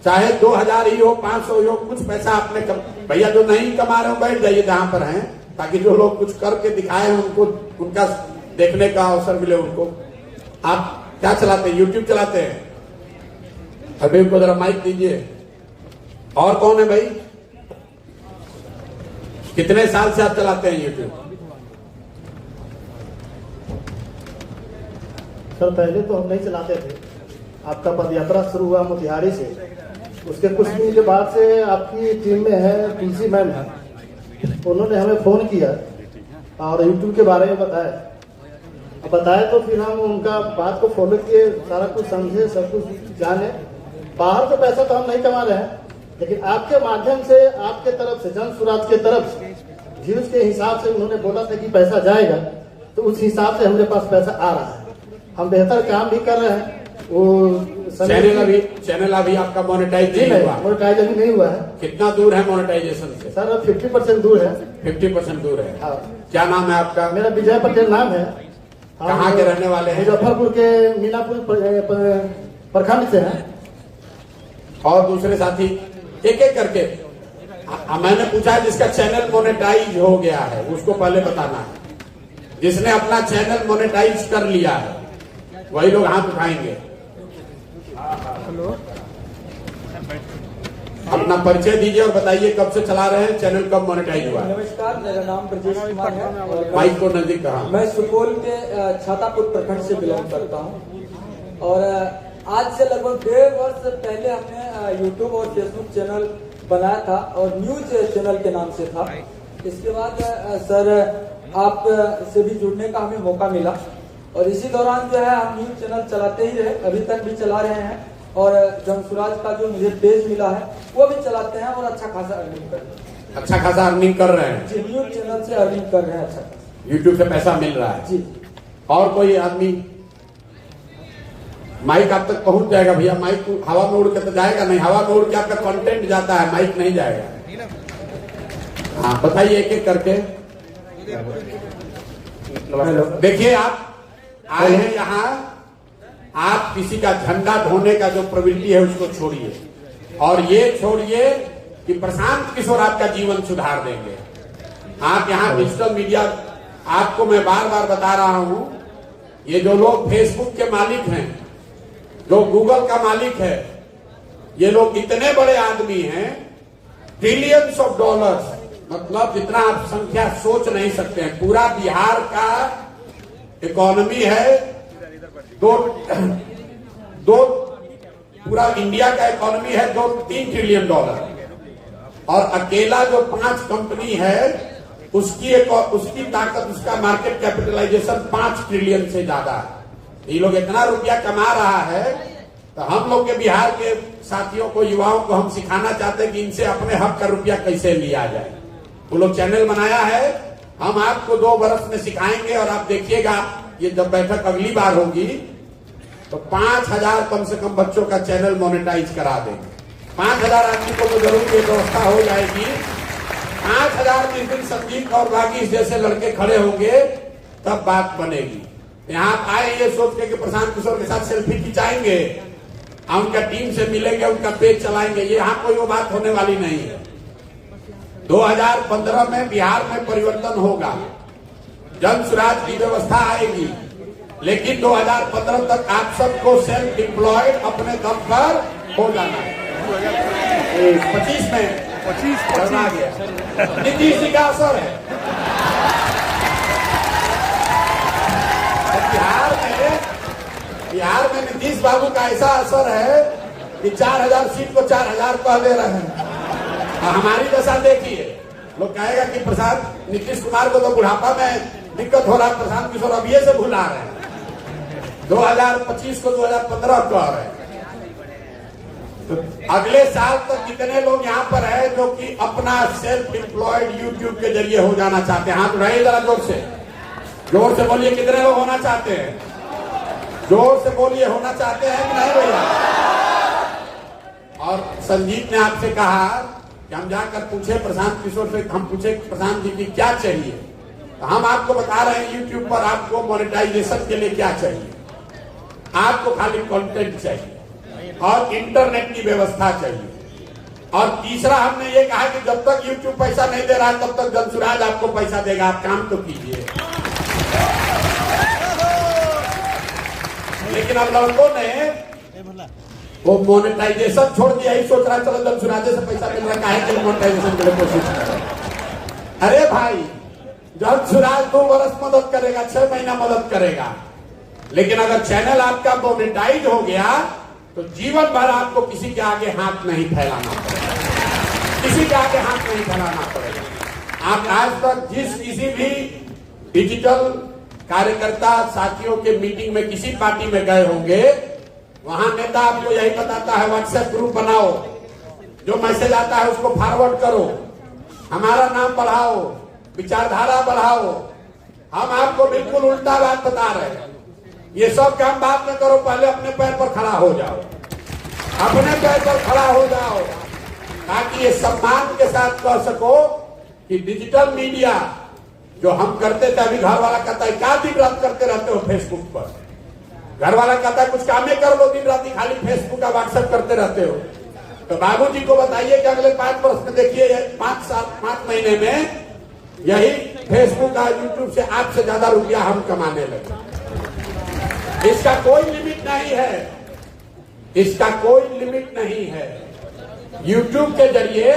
चाहे 2000 ही हो, 500 ही हो, कुछ पैसा आपने भैया जो नहीं कमा रहे हो बैठ जाइए जहां पर हैं, ताकि जो लोग कुछ करके दिखाए उनको उनका देखने का अवसर मिले उनको। आप क्या चलाते हैं? यूट्यूब चलाते हैं? अभी उनको जरा माइक दीजिए। और कौन है भाई? कितने साल से आप चलाते हैं यूट्यूब? सर पहले तो हम नहीं चलाते थे, आपका पदयात्रा शुरू हुआ मोतिहारी से, उसके कुछ दिन के बाद से आपकी टीम में है तुलसी मैम है, उन्होंने हमें फोन किया और यूट्यूब के बारे में बताया तो फिर हम उनका बात को फॉलो किए, सारा कुछ समझे, सब कुछ जाने। बाहर तो पैसा तो हम नहीं कमा रहे हैं, लेकिन आपके माध्यम से, आपके तरफ से, जन सुराज के तरफ से, व्यूज के हिसाब से उन्होंने बोला था कि पैसा जाएगा, तो उस हिसाब से हमारे पास पैसा आ रहा है। हम बेहतर काम भी कर रहे हैं। वो चैनल अभी आपका मोनेटाइज नहीं हुआ? मोनेटाइज अभी नहीं हुआ है। कितना दूर है मोनेटाइजेशन से? सर 50% दूर है। 50% दूर है। हाँ। क्या नाम है आपका? मेरा विजय पटेल नाम है। कहाँ के रहने वाले हैं? मुजफ्फरपुर के मीनापुर प्रखंड से हैं। और दूसरे साथी एक एक करके मैंने पूछा है जिसका चैनल मोनेटाइज हो गया है उसको पहले बताना है। जिसने अपना चैनल मोनेटाइज कर लिया है वही लोग हाथ उठाएंगे। अपना परिचय दीजिए और बताइए कब से चला रहे हैं, चैनल कब मोनेटाइज हुआ? नमस्कार, मेरा नाम ब्रजेश कुमार है और माइक को नजदीक कहा। मैं सुपौल के छातापुर प्रखंड से बिलोंग करता हूं और आज से लगभग 1.5 वर्ष पहले हमने यूट्यूब और फेसबुक चैनल बनाया था और न्यूज चैनल के नाम से था। इसके बाद सर आप से भी जुड़ने का हमें मौका मिला और इसी दौरान जो है हम न्यूज चैनल चलाते ही रहे, अभी तक भी चला रहे हैं और जनसुराज का जो मुझे पेज मिला है वो भी चलाते हैं और अच्छा खासा अर्निंग कर रहे हैं। अच्छा खासा अर्निंग कर रहे हैं? न्यूज चैनल से अर्निंग कर रहे हैं अच्छा। यूट्यूब से पैसा मिल रहा है जी। और कोई आदमी? माइक आप तक पहुंच जाएगा भैया। माइक हवा में उड़ के तो जाएगा नहीं, हवा में उड़ के आपका कंटेंट जाता है, माइक नहीं जाएगा। हाँ बताइए एक एक करके। देखिए आप आए हैं यहाँ, आप किसी का झंडा ढोने का जो प्रवृत्ति है उसको छोड़िए, और ये छोड़िए कि प्रशांत किशोर आपका जीवन सुधार देंगे। आप यहाँ डिजिटल मीडिया, आपको मैं बार बार बता रहा हूं, ये जो लोग फेसबुक के मालिक हैं, जो गूगल का मालिक है, ये लोग इतने बड़े आदमी हैं, ट्रिलियंस ऑफ डॉलर्स, मतलब जितना आप संख्या सोच नहीं सकते हैं। पूरा बिहार का इकोनॉमी है दो पूरा इंडिया का इकोनॉमी है 2-3 ट्रिलियन डॉलर, और अकेला जो 5 कंपनी है उसकी ताकत, उसका मार्केट कैपिटलाइजेशन 5 ट्रिलियन से ज्यादा है। ये लोग इतना रुपया कमा रहा है, तो हम लोग के बिहार के साथियों को, युवाओं को हम सिखाना चाहते हैं कि इनसे अपने हक का रुपया कैसे लिया जाए। वो लोग चैनल बनाया है, हम आपको 2 बरस में सिखाएंगे, और आप देखिएगा ये जब बैठक अगली बार होगी तो 5000 कम से कम बच्चों का चैनल मोनेटाइज करा देंगे। 5000 आदमी को तो जरूर ये व्यवस्था हो जाएगी। 5000 जिस दिन संदीप और बागी जैसे लड़के खड़े होंगे तब बात बनेगी। यहाँ आप आए ये सोच के कि प्रशांत किशोर के साथ सेल्फी खिंचाएंगे, उनका टीम से मिलेंगे, उनका पेज चलाएंगे, ये यहाँ कोई वो बात होने वाली नहीं है। 2015 में बिहार में परिवर्तन होगा, जन स्वराज की व्यवस्था आएगी, लेकिन 2015 तक आप सबको सेल्फ एम्प्लॉयड अपने दम पर हो जाना है। 25 में 25 आ गया, नीतीश जी का असर है। बिहार में नीतीश बाबू का ऐसा असर है कि 4000 सीट को 4000 कह दे रहे हैं। हमारी दशा देखिए, लोग कहेगा कि प्रशांत नीतीश कुमार को तो बुढ़ापा में दिक्कत हो रहा है, प्रशांत किशोर अब ये से भुला रहे हैं। 2025 को 2015 कह रहे हैं। तो अगले साल तक कितने लोग यहाँ पर है जो कि अपना सेल्फ एम्प्लॉयड यूट्यूब के जरिए हो जाना चाहते हैं? हाथ उठाइए जरा जोर से बोलिए, कितने लोग होना चाहते हैं? जोर से बोलिए, होना चाहते हैं कि नहीं भैया? और संजीत ने आपसे कहा कि हम जाकर पूछे प्रशांत किशोर से, हम पूछे प्रशांत जी की क्या चाहिए, तो हम आपको बता रहे हैं यूट्यूब पर आपको मोनेटाइजेशन के लिए क्या चाहिए। आपको खाली कंटेंट चाहिए और इंटरनेट की व्यवस्था चाहिए। और तीसरा हमने ये कहा कि जब तक यूट्यूब पैसा नहीं दे रहा है तब तक जनसुराज आपको पैसा देगा, आप काम तो कीजिए। लेकिन अब लड़कों ने वो मोनेटाइजेशन छोड़ दिया, ही सोच रहा चलो जनसुराजे से पैसा मिल रहा है कि मोनेटाइजेशन के लिए कोशिश करें। अरे भाई, जनसुराज 2 वर्ष मदद करेगा, 6 महीना मदद करेगा, लेकिन अगर चैनल आपका मोनेटाइज हो गया तो जीवन भर आपको किसी के आगे हाथ नहीं फैलाना पड़ेगा, किसी के आगे हाथ नहीं फैलाना पड़ेगा। आप आज तक किसी भी डिजिटल कार्यकर्ता साथियों के मीटिंग में किसी पार्टी में गए होंगे, वहां नेता आपको यही बताता है व्हाट्सएप ग्रुप बनाओ, जो मैसेज आता है उसको फॉरवर्ड करो, हमारा नाम बढ़ाओ, विचारधारा बढ़ाओ। हम आपको बिल्कुल उल्टा बात बता रहे हैं। ये सब काम बात में करो, पहले अपने पैर पर खड़ा हो जाओ, अपने पैर पर खड़ा हो जाओ, ताकि ये सम्मान के साथ कह सको कि डिजिटल मीडिया जो हम करते थे, अभी घर वाला कहता है क्या दिन रात करते रहते हो फेसबुक पर? घर वाला कहता है कुछ काम कर लो, दिन रात खाली फेसबुक का व्हाट्सएप करते रहते हो। तो बाबूजी को बताइए कि अगले 5 वर्ष में देखिए 5 महीने में यही फेसबुक और यूट्यूब से आपसे ज्यादा रुपया हम कमाने लगे। इसका कोई लिमिट नहीं है, इसका कोई लिमिट नहीं है। यूट्यूब के जरिए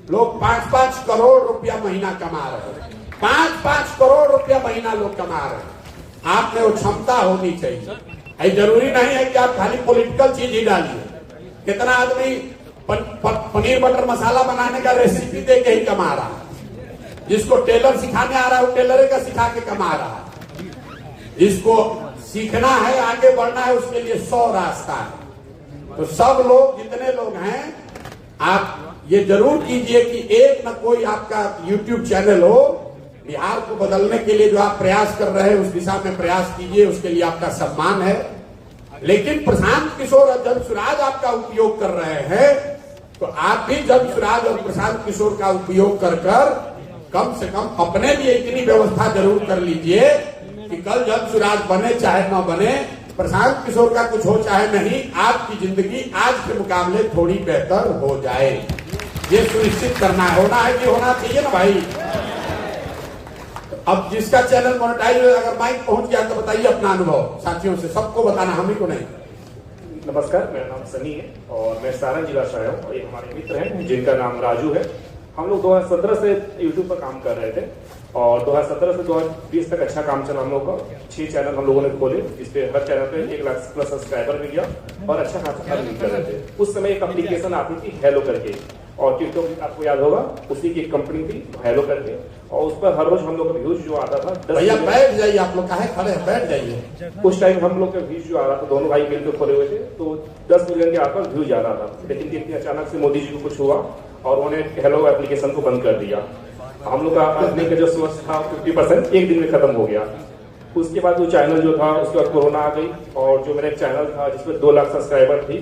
लोग 5-5 करोड़ रुपया महीना कमा रहे हैं, 5-5 करोड़ रुपया महीना लोग कमा रहे हैं। आप में वो क्षमता होनी चाहिए। जरूरी नहीं है कि आप खाली पॉलिटिकल चीज ही डालिए। कितना आदमी पनीर बटर मसाला बनाने का रेसिपी दे के ही कमा रहा है। जिसको टेलर सिखाने आ रहा है वो टेलर का सिखा के कमा रहा है। जिसको सीखना है, आगे बढ़ना है, उसके लिए 100 रास्ता है। तो सब लोग, जितने लोग हैं, आप ये जरूर कीजिए कि एक न कोई आपका YouTube चैनल हो बिहार को बदलने के लिए जो आप प्रयास कर रहे हैं उस दिशा में प्रयास कीजिए, उसके लिए आपका सम्मान है। लेकिन प्रशांत किशोर और जन आपका उपयोग कर रहे हैं, तो आप भी जन और प्रशांत किशोर का उपयोग कर कम से कम अपने लिए इतनी व्यवस्था जरूर कर लीजिए कि कल जन बने चाहे न बने, प्रशांत किशोर का कुछ हो चाहे नहीं, आपकी जिंदगी आज के मुकाबले थोड़ी बेहतर हो जाए। ये सुनिश्चित करना होना है कि होना चाहिए ना भाई। अब जिसका चैनल मोनेटाइज अगर माइक पहुंच गया तो बताइए अपना अनुभव साथियों से, सबको बताना, हम ही को नहीं। नमस्कार, मेरा नाम सनी है और मैं सारण जिला से आया हूँ और ये हमारे मित्र हैं जिनका नाम राजू है। हम लोग 2017 से यूट्यूब पर काम कर रहे थे और 2017 से 2020 तक अच्छा काम चला हम लोग का। 6 चैनल हम लोगों ने खोले, जिसपे हर चैनल पे 1 लाख प्लस सब्सक्राइबर भी गया और अच्छा खासा अर्निंग कर रहे थे। उस समय एक एप्लीकेशन आती थी हेलो करके, और टिकटॉक आपको याद होगा, उसी की एक कंपनी थी हेलो करके, और उस पर हर रोज हम लोग का व्यूज जो आता था 10 भैया बैठ जाइए, आप लोग काहे खड़े हैं, बैठ जाइए। उस टाइम हम लोग का व्यूज जो आ रहा था, दोनों भाई मिलकर खोले हुए थे, तो 10 मिलियन के आसपास व्यूज आ रहा था। लेकिन देखते अचानक से मोदी जी को कुछ हुआ और उन्होंने हेलो एप्लीकेशन को बंद कर दिया। हम लोग का अर्निंग का जो सोर्स था 50% एक दिन में खत्म हो गया। उसके बाद वो चैनल जो था, उसके बाद कोरोना आ गई और जो मेरा एक चैनल था जिसमें 2 लाख सब्सक्राइबर थी,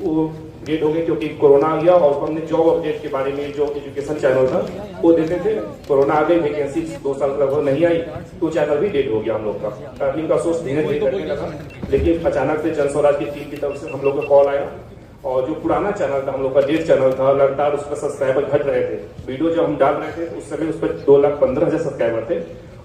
वो डेट हो गई क्योंकि कोरोना आ गया। और हमने जॉब अपडेट के बारे में जो एजुकेशन चैनल था वो देते थे, कोरोना आ गई, वैकेंसी 2 साल लगभग नहीं आई, तो चैनल भी डेट हो गया हम लोग का। अर्निंग का सोर्स धीरे धीरे करने लगा, लेकिन अचानक से जन स्वराज की टीम की तरफ से हम लोग का कॉल आया और जो पुराना चैनल था हम लोग का, डेट चैनल था, लगातार उस पर सब्सक्राइबर घट रहे थे। वीडियो जब हम डाल रहे थे उस समय उस पर 2,15,000 सब्सक्राइबर थे,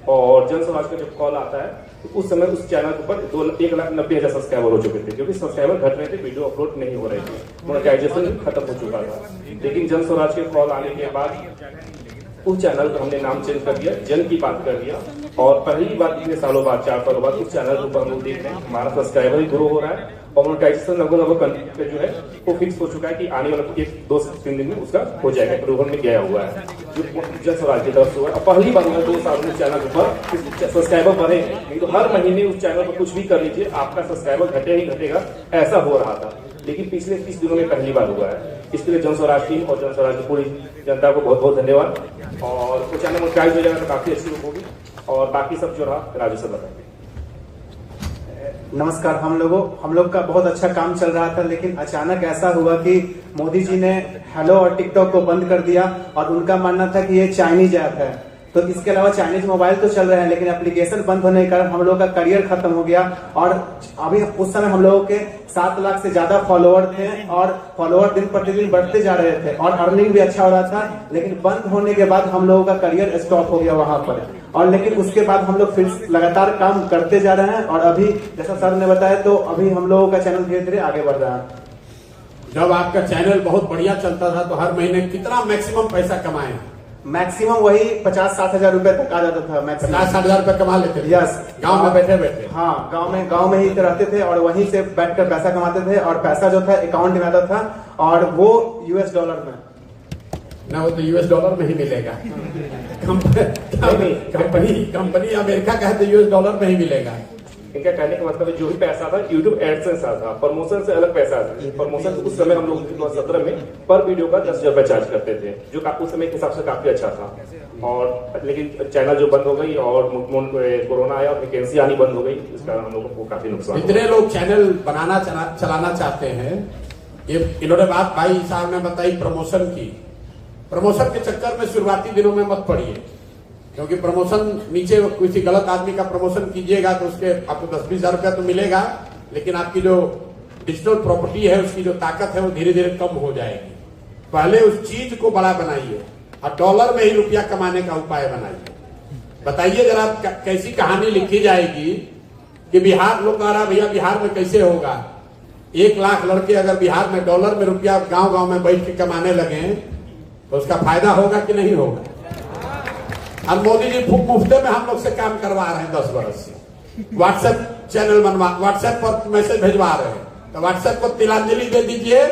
और जन समाज का जब कॉल आता है तो उस समय उस चैनल पर 1,90,000 सब्सक्राइबर हो चुके थे, क्योंकि सब्सक्राइबर घट रहे थे, वीडियो अपलोड नहीं हो रहे थे, मोनेटाइजेशन खत्म हो चुका था। लेकिन जन स्वराज के कॉल आने के बाद उस चैनल का हमने नाम चेंज कर दिया, जन की बात कर दिया, और पहली बार इतने सालों बाद 4 सालों बाद उस चैनल के ऊपर हम लोग देख रहे हैं हमारा सब्सक्राइबर ही ग्रो हो रहा है और मोनेटाइजेशन लगभग जो है वो फिक्स हो चुका है कि आने वाले 1-2-3 दिन में उसका हो जाएगा, अप्रूवल में गया हुआ है जो जन स्वराज की तरफ से हुआ है। पहली बार 2 साल में चैनल पर सब्सक्राइबर बढ़े, नहीं तो हर महीने उस चैनल पर कुछ भी कर लीजिए आपका सब्सक्राइबर घटे ही घटेगा, ऐसा हो रहा था। लेकिन पिछले 30 दिनों में पहली बार हुआ है। इसके लिए जन स्वराज टीम और जन स्वराज की पूरी जनता को बहुत बहुत धन्यवाद। और वो चैनल मोनेटाइज हो जाएगा तो काफी अच्छी होगी, और बाकी सब जो रहा राजू से बताएंगे। नमस्कार, हम लोग का बहुत अच्छा काम चल रहा था, लेकिन अचानक ऐसा हुआ कि मोदी जी ने हेलो और टिकटॉक को बंद कर दिया और उनका मानना था कि ये चाइनीज ऐप है। तो इसके अलावा चाइनीज मोबाइल तो चल रहे हैं, लेकिन एप्लीकेशन बंद होने के कारण हम लोग का करियर खत्म हो गया। और अभी उस समय हम लोगों के 7 लाख से ज्यादा फॉलोअर थे और फॉलोअर दिन प्रतिदिन बढ़ते जा रहे थे और अर्निंग भी अच्छा हो रहा था। लेकिन बंद होने के बाद हम लोगों का करियर स्टॉप हो गया वहां पर, और लेकिन उसके बाद हम लोग फिर लगातार काम करते जा रहे हैं। और अभी जैसा सर ने बताया, तो अभी हम लोगों का चैनल धीरे धीरे आगे बढ़ रहा है। जब आपका चैनल बहुत बढ़िया चलता था तो हर महीने कितना मैक्सिमम पैसा कमाए? मैक्सिमम वही 50-60 हजार रुपए तक आ जाता था। 50-60 हजार रुपए कमा लेते थे? यस, गांव में बैठे बैठे? हाँ, गांव में ही रहते थे और वहीं से बैठकर पैसा कमाते थे, और पैसा जो था अकाउंट में आता था, और वो US डॉलर में ना, वो तो US डॉलर में ही मिलेगा। कंपनी अमेरिका का है तो US डॉलर में ही मिलेगा। इनका कहने का मतलब है जो भी पैसा था यूट्यूब एडसेंस आता, प्रमोशन से अलग पैसा आता। प्रमोशन उस समय हम लोग 2017 में पर वीडियो का 10,000 रुपए चार्ज करते थे, जो उस समय के हिसाब से काफी अच्छा था। और लेकिन चैनल जो बंद हो गई और कोरोना आया और वैकेंसी आनी बंद हो गई, इस कारण हम लोगों को काफी नुकसान। इतने लोग चैनल बनाना चलाना चाहते हैं, ये इन्होंने बात भाई साहब ने बताई प्रमोशन की। प्रमोशन के चक्कर में शुरुआती दिनों में मत पड़िए, क्योंकि प्रमोशन नीचे किसी गलत आदमी का प्रमोशन कीजिएगा तो उसके आपको 10-20 हजार रुपया तो मिलेगा, लेकिन आपकी जो डिजिटल प्रॉपर्टी है उसकी जो ताकत है वो धीरे धीरे कम हो जाएगी। पहले उस चीज को बड़ा बनाइए और डॉलर में ही रुपया कमाने का उपाय बनाइए। बताइए जरा कैसी कहानी लिखी जाएगी कि बिहार लोग कह रहा भैया बिहार में कैसे होगा। 1 लाख लड़के अगर बिहार में डॉलर में रुपया गांव गांव में बैठ के कमाने लगे तो उसका फायदा होगा कि नहीं होगा? और मोदी जी मुफ्ते में हम लोग से काम करवा रहे हैं 10 वर्ष से। व्हाट्सएप चैनल बनवा, व्हाट्सएप पर मैसेज भेजवा रहे हैं, तो व्हाट्सएप को तिलांजलि दे दीजिए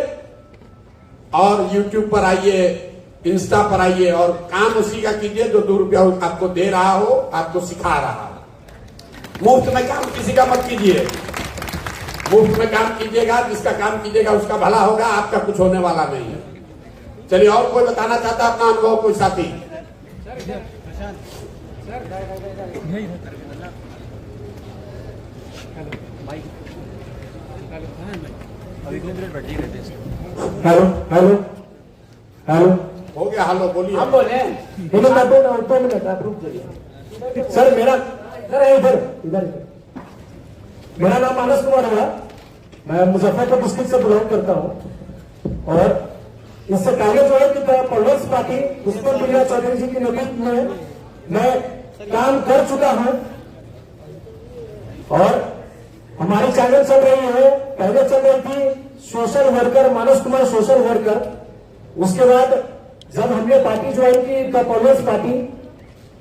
और यूट्यूब पर आइए, इंस्टा पर आइए और काम उसी का कीजिए जो 2 रुपया आपको दे रहा हो, आपको सिखा रहा हो। मुफ्त में काम किसी का मत कीजिए, मुफ्त में काम कीजिएगा, जिसका काम कीजिएगा उसका भला होगा, आपका कुछ होने वाला नहीं है। चलिए, और कोई बताना चाहता अपना अनुभव, कोई साथी? हेलो हेलो हेलो, हो गया, हेलो बोलिए। हम बोले मैं बोल रहा हूँ, 2 मिनट आप रुक जाइए। सर मेरा इधर इधर मेरा नाम मानस कुमार है, मैं मुजफ्फरपुर डिस्ट्रिक्ट से बिलोंग करता हूँ। और इससे पहले जो है कि पॉपुलर पार्टी पुष्पम प्रिया चौधरी जी के नेतृत्व में मैं काम कर चुका हूँ। और हमारी चैनल चल रही है, पहले चल रही थी सोशल वर्कर मानस कुमार सोशल वर्कर। उसके बाद जब हमने पार्टी ज्वाइन की पॉपुलर पार्टी,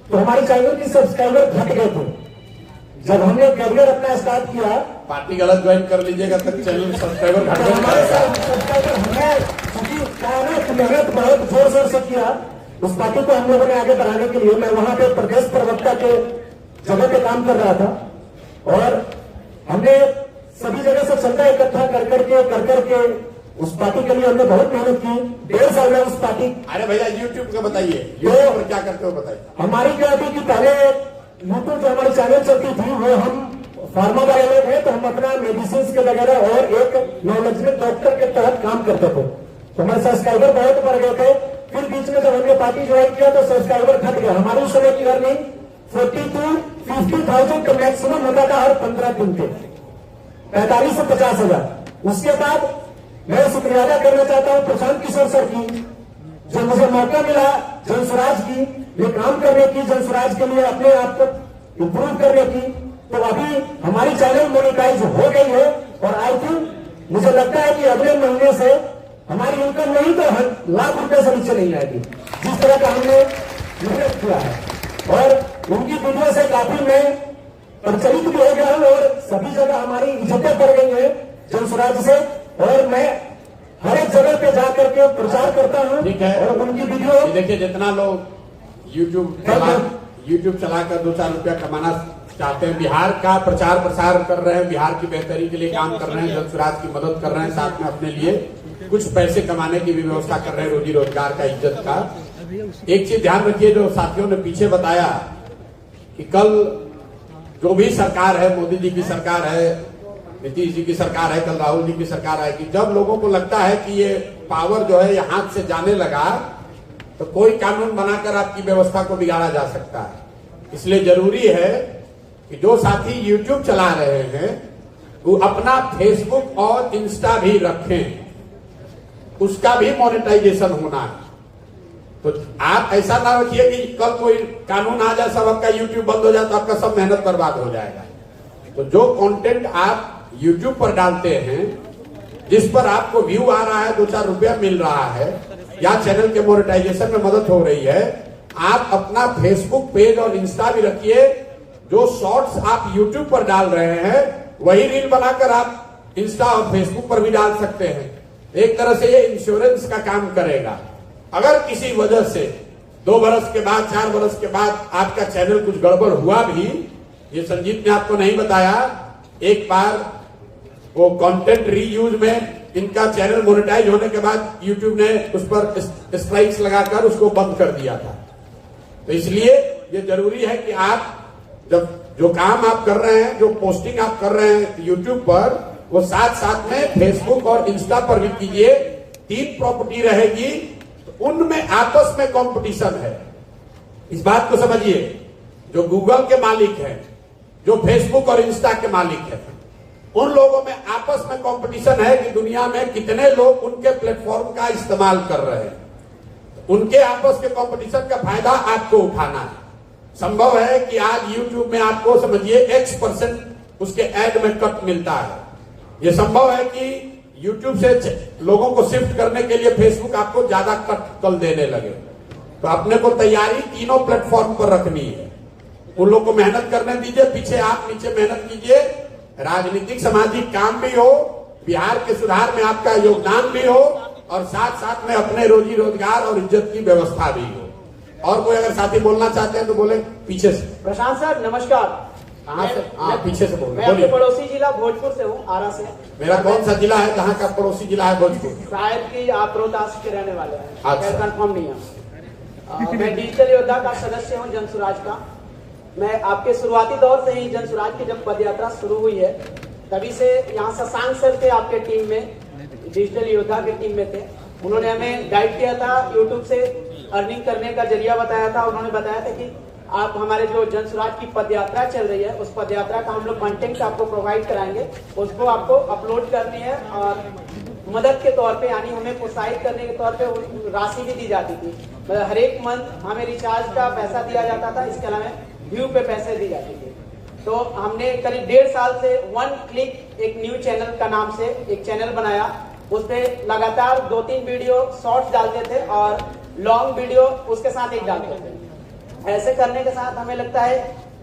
तो हमारी चैनल की सब्सक्राइबर घट गए थे। जब हमने करियर अपना स्टार्ट किया, पार्टी गलत ज्वाइन कर लीजिएगा तब चैनल सब्सक्राइबर घट तो हमारे जाएगा। साथ सब्सक्राइबर हमने मेहनत बहुत जोर शोर से किया उस पार्टी को हम लोगों ने आगे बढ़ाने के लिए। मैं वहां पे प्रदेश प्रवक्ता के जगह पे काम कर रहा था और हमने सभी जगह से चंदा इकट्ठा कर करके उस पार्टी के लिए हमने बहुत मेहनत की। 1.5 साल में उस पार्टी। अरे भैया यूट्यूब का बताइए, यूट्यूब पर क्या करते हो बताइए। हमारी क्या थी कि पहले यूट्यूब जो हमारी चैनल चलती थी वो हम फार्मा वाले लोग हैं, तो हम अपना मेडिसिन के वगैरह और एक नॉलेजमेंट डॉक्टर के तहत काम करते थे। तो हमारे सब्सक्राइबर बहुत बढ़ गए थे। फिर बीच में जब हमने पार्टी ज्वाइन किया तो सब्सक्राइबर घट गया। हमारी उस समय की अर्निंग 40 to 50,000 का मैक्सिमम होता था हर 15 दिन पे, 45 से 50,000। उसके बाद मैं शुक्रिया अदा करना चाहता हूँ प्रशांत किशोर सर की, जो मुझे मौका मिला जनस्वराज की ये काम करने की, जनस्वराज के लिए अपने आप को इम्प्रूव करने की। तो अभी हमारी चैनल मोनेटाइज हो गई है और आई थिंक मुझे लगता है कि अगले महीने से हमारी इनकम नहीं तो लाख रुपए से नीचे नहीं आएगी, जिस तरह का हमने मेहनत किया है। और उनकी वीडियो से काफी मैं प्रचलित भी हो गया हूं और सभी जगह हमारी इज्जतें बढ़ गई है जनस्वराज से। और मैं हर एक जगह पे जाकर के प्रचार करता हूं। ठीक है। और उनकी वीडियो ये देखिए, जितना लोग यूट्यूब चलाकर 2-4 रुपया कमाना चाहते हैं, बिहार का प्रचार प्रसार कर रहे हैं, बिहार की बेहतरी के लिए काम कर रहे हैं, जनस्वराज की मदद कर रहे हैं, साथ में अपने लिए कुछ पैसे कमाने की भी व्यवस्था कर रहे हैं, रोजी रोजगार का, इज्जत का। एक चीज ध्यान रखिए, जो साथियों ने पीछे बताया कि कल जो भी सरकार है, मोदी जी की सरकार है, नीतीश जी की सरकार है, कल राहुल जी की सरकार आएगी, जब लोगों को लगता है कि ये पावर जो है ये हाथ से जाने लगा, तो कोई कानून बनाकर आपकी व्यवस्था को बिगाड़ा जा सकता है। इसलिए जरूरी है कि जो साथी यूट्यूब चला रहे हैं वो अपना फेसबुक और इंस्टा भी रखें, उसका भी मोनेटाइजेशन होना है। तो आप ऐसा ना रखिए कि कल कोई कानून आ जाए, सब आपका यूट्यूब बंद हो जाए तो आपका सब मेहनत बर्बाद हो जाएगा। तो जो कंटेंट आप यूट्यूब पर डालते हैं, जिस पर आपको व्यू आ रहा है, 2-4 रुपया मिल रहा है, या चैनल के मोनेटाइजेशन में मदद हो रही है, आप अपना फेसबुक पेज और इंस्टा भी रखिए। जो शॉर्ट्स आप यूट्यूब पर डाल रहे हैं वही रील बनाकर आप इंस्टा और फेसबुक पर भी डाल सकते हैं। एक तरह से ये इंश्योरेंस का काम करेगा। अगर किसी वजह से 2 बरस के बाद, 4 बरस के बाद आपका चैनल कुछ गड़बड़ हुआ भी, ये संजीत ने आपको नहीं बताया, एक बार वो कंटेंट रीयूज में इनका चैनल मोनेटाइज होने के बाद यूट्यूब ने उस पर स्ट्राइक्स लगाकर उसको बंद कर दिया था। तो इसलिए ये जरूरी है कि आप जब जो काम आप कर रहे हैं, जो पोस्टिंग आप कर रहे हैं यूट्यूब पर, वो साथ साथ में फेसबुक और इंस्टा पर भी कीजिए। 3 प्रॉपर्टी रहेगी, तो उनमें आपस में कंपटीशन है। इस बात को समझिए, जो गूगल के मालिक हैं, जो फेसबुक और इंस्टा के मालिक हैं, उन लोगों में आपस में कंपटीशन है कि दुनिया में कितने लोग उनके प्लेटफॉर्म का इस्तेमाल कर रहे हैं। उनके आपस के कंपटीशन का फायदा आपको उठाना है। संभव है कि आज YouTube में आपको समझिए X% उसके ऐड में कट मिलता है। यह संभव है कि YouTube से लोगों को शिफ्ट करने के लिए Facebook आपको ज्यादा कट कल देने लगे। तो अपने को तैयारी तीनों प्लेटफॉर्म पर रखनी है। उन लोगों को मेहनत करने दीजिए, पीछे आप नीचे मेहनत कीजिए, राजनीतिक सामाजिक काम भी हो, बिहार के सुधार में आपका योगदान भी हो, और साथ साथ में अपने रोजी रोजगार और इज्जत की व्यवस्था भी हो। और कोई अगर साथी बोलना चाहते हैं तो बोले पीछे से। प्रशांत सर नमस्कार। कहाँ से? हाँ, पीछे से बोलिए। मैं आपके पड़ोसी जिला भोजपुर से हूँ, आरा से। मेरा कौन सा जिला है? जहाँ का पड़ोसी जिला है भोजपुर। शायद कि आप रोहतास के रहने वाले हैं, अच्छा। कंफर्म नहीं है। मैं डिजिटल योद्धा का सदस्य हूँ जनसुराज का। मैं आपके शुरुआती दौर से ही जनसुराज की जब पद यात्रा शुरू हुई है तभी से यहाँ शशांक सर थे आपके टीम में, डिजिटल योद्धा के टीम में थे। उन्होंने हमें गाइड किया था, यूट्यूब से अर्निंग करने का जरिया बताया था। उन्होंने बताया था कि आप हमारे जो जनसुराज की पदयात्रा चल रही है उस पदयात्रा का हम लोग कंटेंट आपको प्रोवाइड कराएंगे, उसको आपको अपलोड करनी है और मदद के तौर पे यानी हमें प्रोत्साहित करने के तौर पे राशि भी दी जाती थी। मतलब हर एक मंथ हमें रिचार्ज का पैसा दिया जाता था, इसके अलावा व्यू पे पैसे दी जाती थी। तो हमने करीब 1.5 साल से वन क्लिक एक न्यू चैनल का नाम से एक चैनल बनाया। उस पर लगातार 2-3 वीडियो शॉर्ट्स डालते थे और लॉन्ग वीडियो उसके साथ एक डालते थे। ऐसे करने के साथ हमें लगता है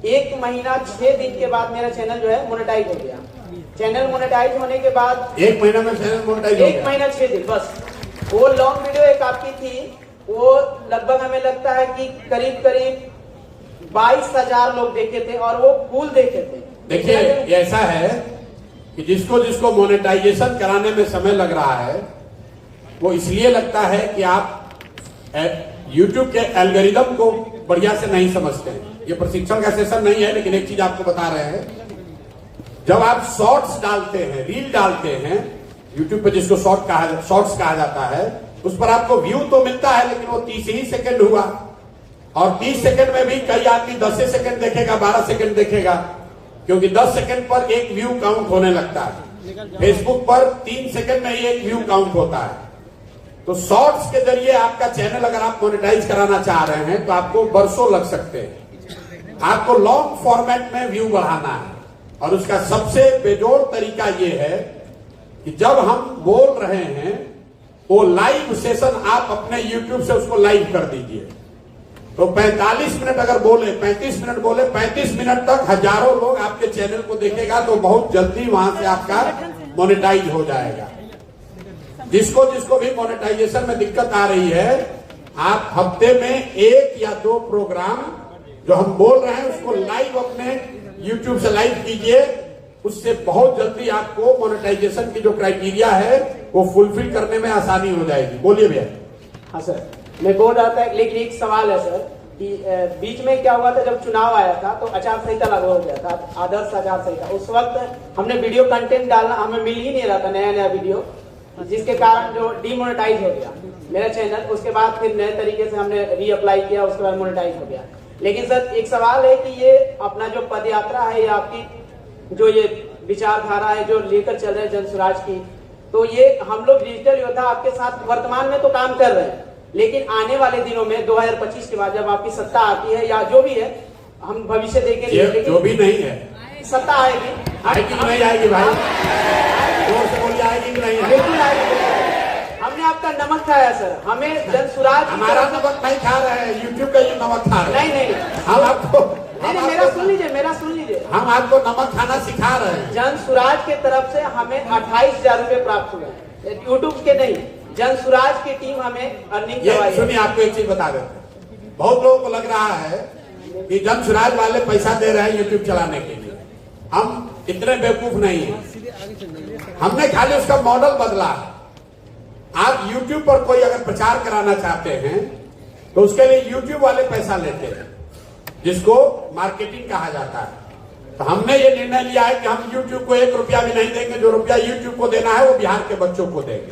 1 महीना 6 दिन के बाद मेरा चैनल जो है मोनेटाइज हो गया। चैनल मोनेटाइज होने के बाद 1 महीना में चैनल मोनेटाइज हो गया। 1 महीना 6 दिन बस। वो लॉन्ग वीडियो एक आपकी थी, वो लगभग हमें लगता है कि करीब 22,000 लोग देखे थे और वो फुल देखे थे। देखिए ऐसा है कि जिसको मोनेटाइजेशन कराने में समय लग रहा है वो इसलिए लगता है कि आप YouTube के एल्गोरिदम को बढ़िया से नहीं समझते हैं। ये प्रशिक्षण का सेशन नहीं है, लेकिन एक चीज आपको बता रहे हैं, जब आप शॉर्ट्स डालते हैं, रील डालते हैं YouTube पे, जिसको शॉर्ट्स कहा जाता है, उस पर आपको व्यू तो मिलता है लेकिन वो 30 ही सेकंड हुआ और 30 सेकंड में भी कई आदमी 10 सेकंड देखेगा, 12 सेकंड देखेगा, क्योंकि 10 सेकंड पर एक व्यू काउंट होने लगता है। फेसबुक पर 3 सेकंड में ही एक व्यू काउंट होता है। तो शॉर्ट्स के जरिए आपका चैनल अगर आप मोनेटाइज कराना चाह रहे हैं तो आपको बरसों लग सकते हैं। आपको लॉन्ग फॉर्मेट में व्यू बढ़ाना है और उसका सबसे बेजोड़ तरीका यह है कि जब हम बोल रहे हैं वो लाइव सेशन आप अपने YouTube से उसको लाइव कर दीजिए। तो 45 मिनट अगर बोले, 35 मिनट बोले, 35 मिनट तक हजारों लोग आपके चैनल को देखेगा तो बहुत जल्दी वहां से आपका मोनेटाइज हो जाएगा। जिसको भी मोनेटाइजेशन में दिक्कत आ रही है, आप हफ्ते में 1 या 2 प्रोग्राम जो हम बोल रहे हैं उसको लाइव अपने YouTube से लाइव कीजिए। उससे बहुत जल्दी आपको मोनेटाइजेशन की जो क्राइटेरिया है वो फुलफिल करने में आसानी हो जाएगी। बोलिए भैया। हाँ सर, मैं बोल रहा था, लेकिन एक सवाल है सर कि बीच में क्या हुआ था, जब चुनाव आया था तो आचार संहिता लागू हो गया था, आदर्श आचार संहिता। उस वक्त हमने वीडियो कंटेंट डालना हमें मिल ही नहीं रहा था, नया वीडियो, जिसके कारण जो डीमोनेटाइज हो गया मेरा चैनल। उसके बाद फिर नए तरीके से हमने रीअप्लाई किया, उसके बाद मोनेटाइज हो गया। लेकिन सर एक सवाल है कि ये अपना जो पदयात्रा है या आपकी जो ये विचारधारा है जो लेकर चल रहे हैं जनसुराज की, तो ये हम लोग डिजिटल योद्धा आपके साथ वर्तमान में तो काम कर रहे हैं, लेकिन आने वाले दिनों में 2025 के बाद जब आपकी सत्ता आती है या जो भी है, हम भविष्य देखेंगे, जो भी नहीं है सत्ता आएगी नहीं आएगी भाई, आएगी कि नहीं? बिल्कुल आएगी। हमने आपका नमक खाया सर, हमें जनसुराज हमारा नमक नहीं खा रहे हैं, YouTube का ये नमक खा रहे हैं। नहीं हम आपको मेरा सुन लीजिए, हम आपको नमक खाना सिखा रहे हैं। जनसुराज के तरफ से हमें 28,000 रुपए प्राप्त हुए, यूट्यूब के नहीं, जनसुराज की टीम हमें अर्निंग करवाई। सुनिए, आपको एक चीज बता देते हैं, बहुत लोगों को लग रहा है कि जनसुराज वाले पैसा दे रहे हैं यूट्यूब चलाने के लिए। हम इतने बेवकूफ नहीं है, हमने खाली उसका मॉडल बदला है। आप YouTube पर कोई अगर प्रचार कराना चाहते हैं तो उसके लिए YouTube वाले पैसा लेते हैं, जिसको मार्केटिंग कहा जाता है। तो हमने ये निर्णय लिया है कि हम YouTube को 1 रुपया भी नहीं देंगे। जो रुपया YouTube को देना है वो बिहार के बच्चों को देंगे।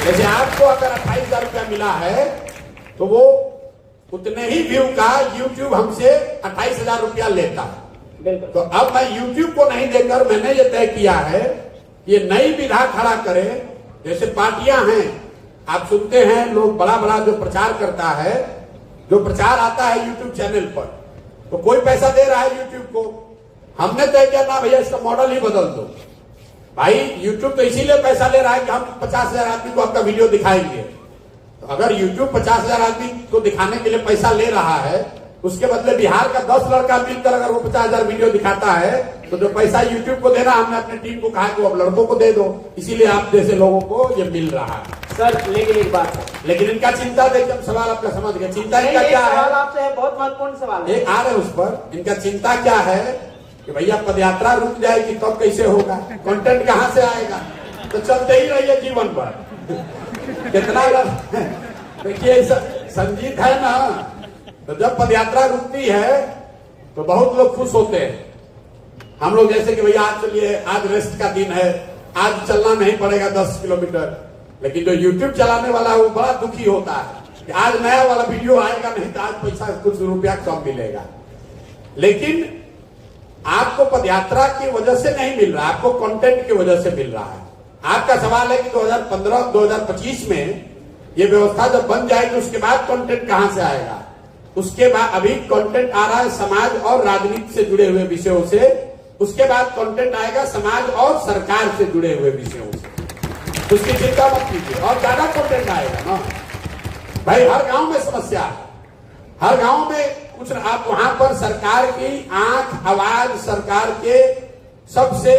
जैसे आपको अगर 28,000 रुपया मिला है तो वो उतने ही व्यू का YouTube हमसे 28,000 रुपया लेता है। तो अब मैं YouTube को नहीं देकर मैंने ये तय किया है, ये नई विधा खड़ा करें। जैसे पार्टियां हैं, आप सुनते हैं लोग बड़ा जो प्रचार करता है, जो प्रचार आता है YouTube चैनल पर, तो कोई पैसा दे रहा है YouTube को। हमने तय किया ना भैया, इसका मॉडल ही बदल दो। भाई YouTube तो इसीलिए पैसा ले रहा है कि हम 50,000 आदमी को आपका वीडियो दिखाएंगे। तो अगर YouTube 50,000 आदमी को दिखाने के लिए पैसा ले रहा है, उसके बदले बिहार का 10 लड़का मिलकर अगर वो 50,000 वीडियो दिखाता है, तो जो पैसा YouTube को देना, हमने अपनी टीम को कहा कि वो अब लड़कों को दे दो। इसीलिए आप जैसे लोगों को ये मिल रहा है सर। लेकिन एक बात है, लेकिन इनका चिंता देखिए, सवाल आपका समझ गए। चिंता इनका क्या है? सवाल आपसे है, बहुत महत्वपूर्ण सवाल है। आ रहे उस पर। इनका चिंता क्या है कि भैया पदयात्रा रुक जाएगी तब कैसे होगा, कंटेंट कहां से आएगा? तो चलते ही रहिए जीवन भर। कितना देखिए संजीत है ना, तो जब पदयात्रा रुकती है तो बहुत लोग खुश होते हैं। हम लोग जैसे कि भैया आज चलिए, आज रेस्ट का दिन है, आज चलना नहीं पड़ेगा 10 किलोमीटर। लेकिन जो यूट्यूब चलाने वाला है वो बड़ा दुखी होता है कि आज नया वाला वीडियो आएगा नहीं तो आज पैसा कुछ रुपया कम मिलेगा। लेकिन आपको पदयात्रा की वजह से नहीं मिल रहा, आपको कंटेंट की वजह से मिल रहा है। आपका सवाल है कि 2015-2025 में ये व्यवस्था जब बन जाएगी उसके बाद कंटेंट कहां से आएगा। उसके बाद अभी कंटेंट आ रहा है समाज और राजनीति से जुड़े हुए विषयों से, उसके बाद कंटेंट आएगा समाज और सरकार से जुड़े हुए विषयों से। उसकी चिंता मत कीजिए, और ज्यादा कंटेंट आएगा ना भाई। हर गांव में समस्या है, हर गांव में कुछ। आप वहां पर सरकार की आंख, आवाज, सरकार के सबसे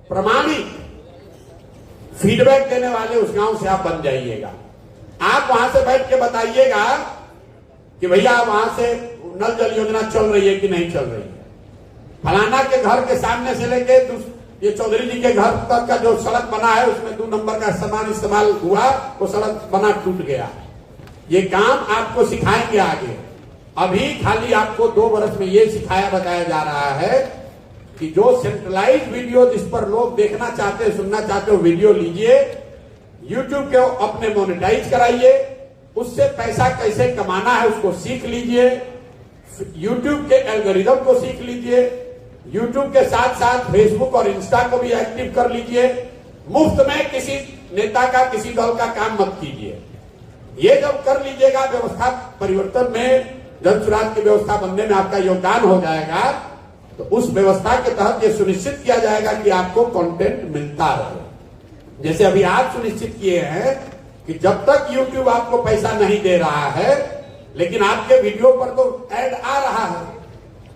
प्रमाणिक फीडबैक देने वाले उस गांव से आप बन जाइएगा। आप वहां से बैठ के बताइएगा कि भैया वहां से नल जल योजना चल रही है कि नहीं चल रही है। फलाना के घर के सामने से लेके ये चौधरी जी के घर तक का जो सड़क बना है उसमें 2 नंबर का सामान इस्तेमाल हुआ, वो सड़क बना टूट गया। ये काम आपको सिखाएंगे आगे। अभी खाली आपको 2 वर्ष में ये सिखाया बताया जा रहा है कि जो सेंट्रलाइज वीडियो जिस पर लोग देखना चाहते हैं, सुनना चाहते हो, वीडियो लीजिए, यूट्यूब के अपने मोनेटाइज कराइए, उससे पैसा कैसे कमाना है उसको सीख लीजिए, यूट्यूब के एल्गोरिदम को सीख लीजिए, यूट्यूब के साथ साथ फेसबुक और इंस्टा को भी एक्टिव कर लीजिए। मुफ्त में किसी नेता का, किसी दल का काम मत कीजिए। ये जब कर लीजिएगा, व्यवस्था परिवर्तन में, जन स्वराज की व्यवस्था बनने में आपका योगदान हो जाएगा, तो उस व्यवस्था के तहत ये सुनिश्चित किया जाएगा कि आपको कंटेंट मिलता रहे। जैसे अभी आप सुनिश्चित किए हैं कि जब तक यूट्यूब आपको पैसा नहीं दे रहा है, लेकिन आपके वीडियो पर तो ऐड आ रहा है,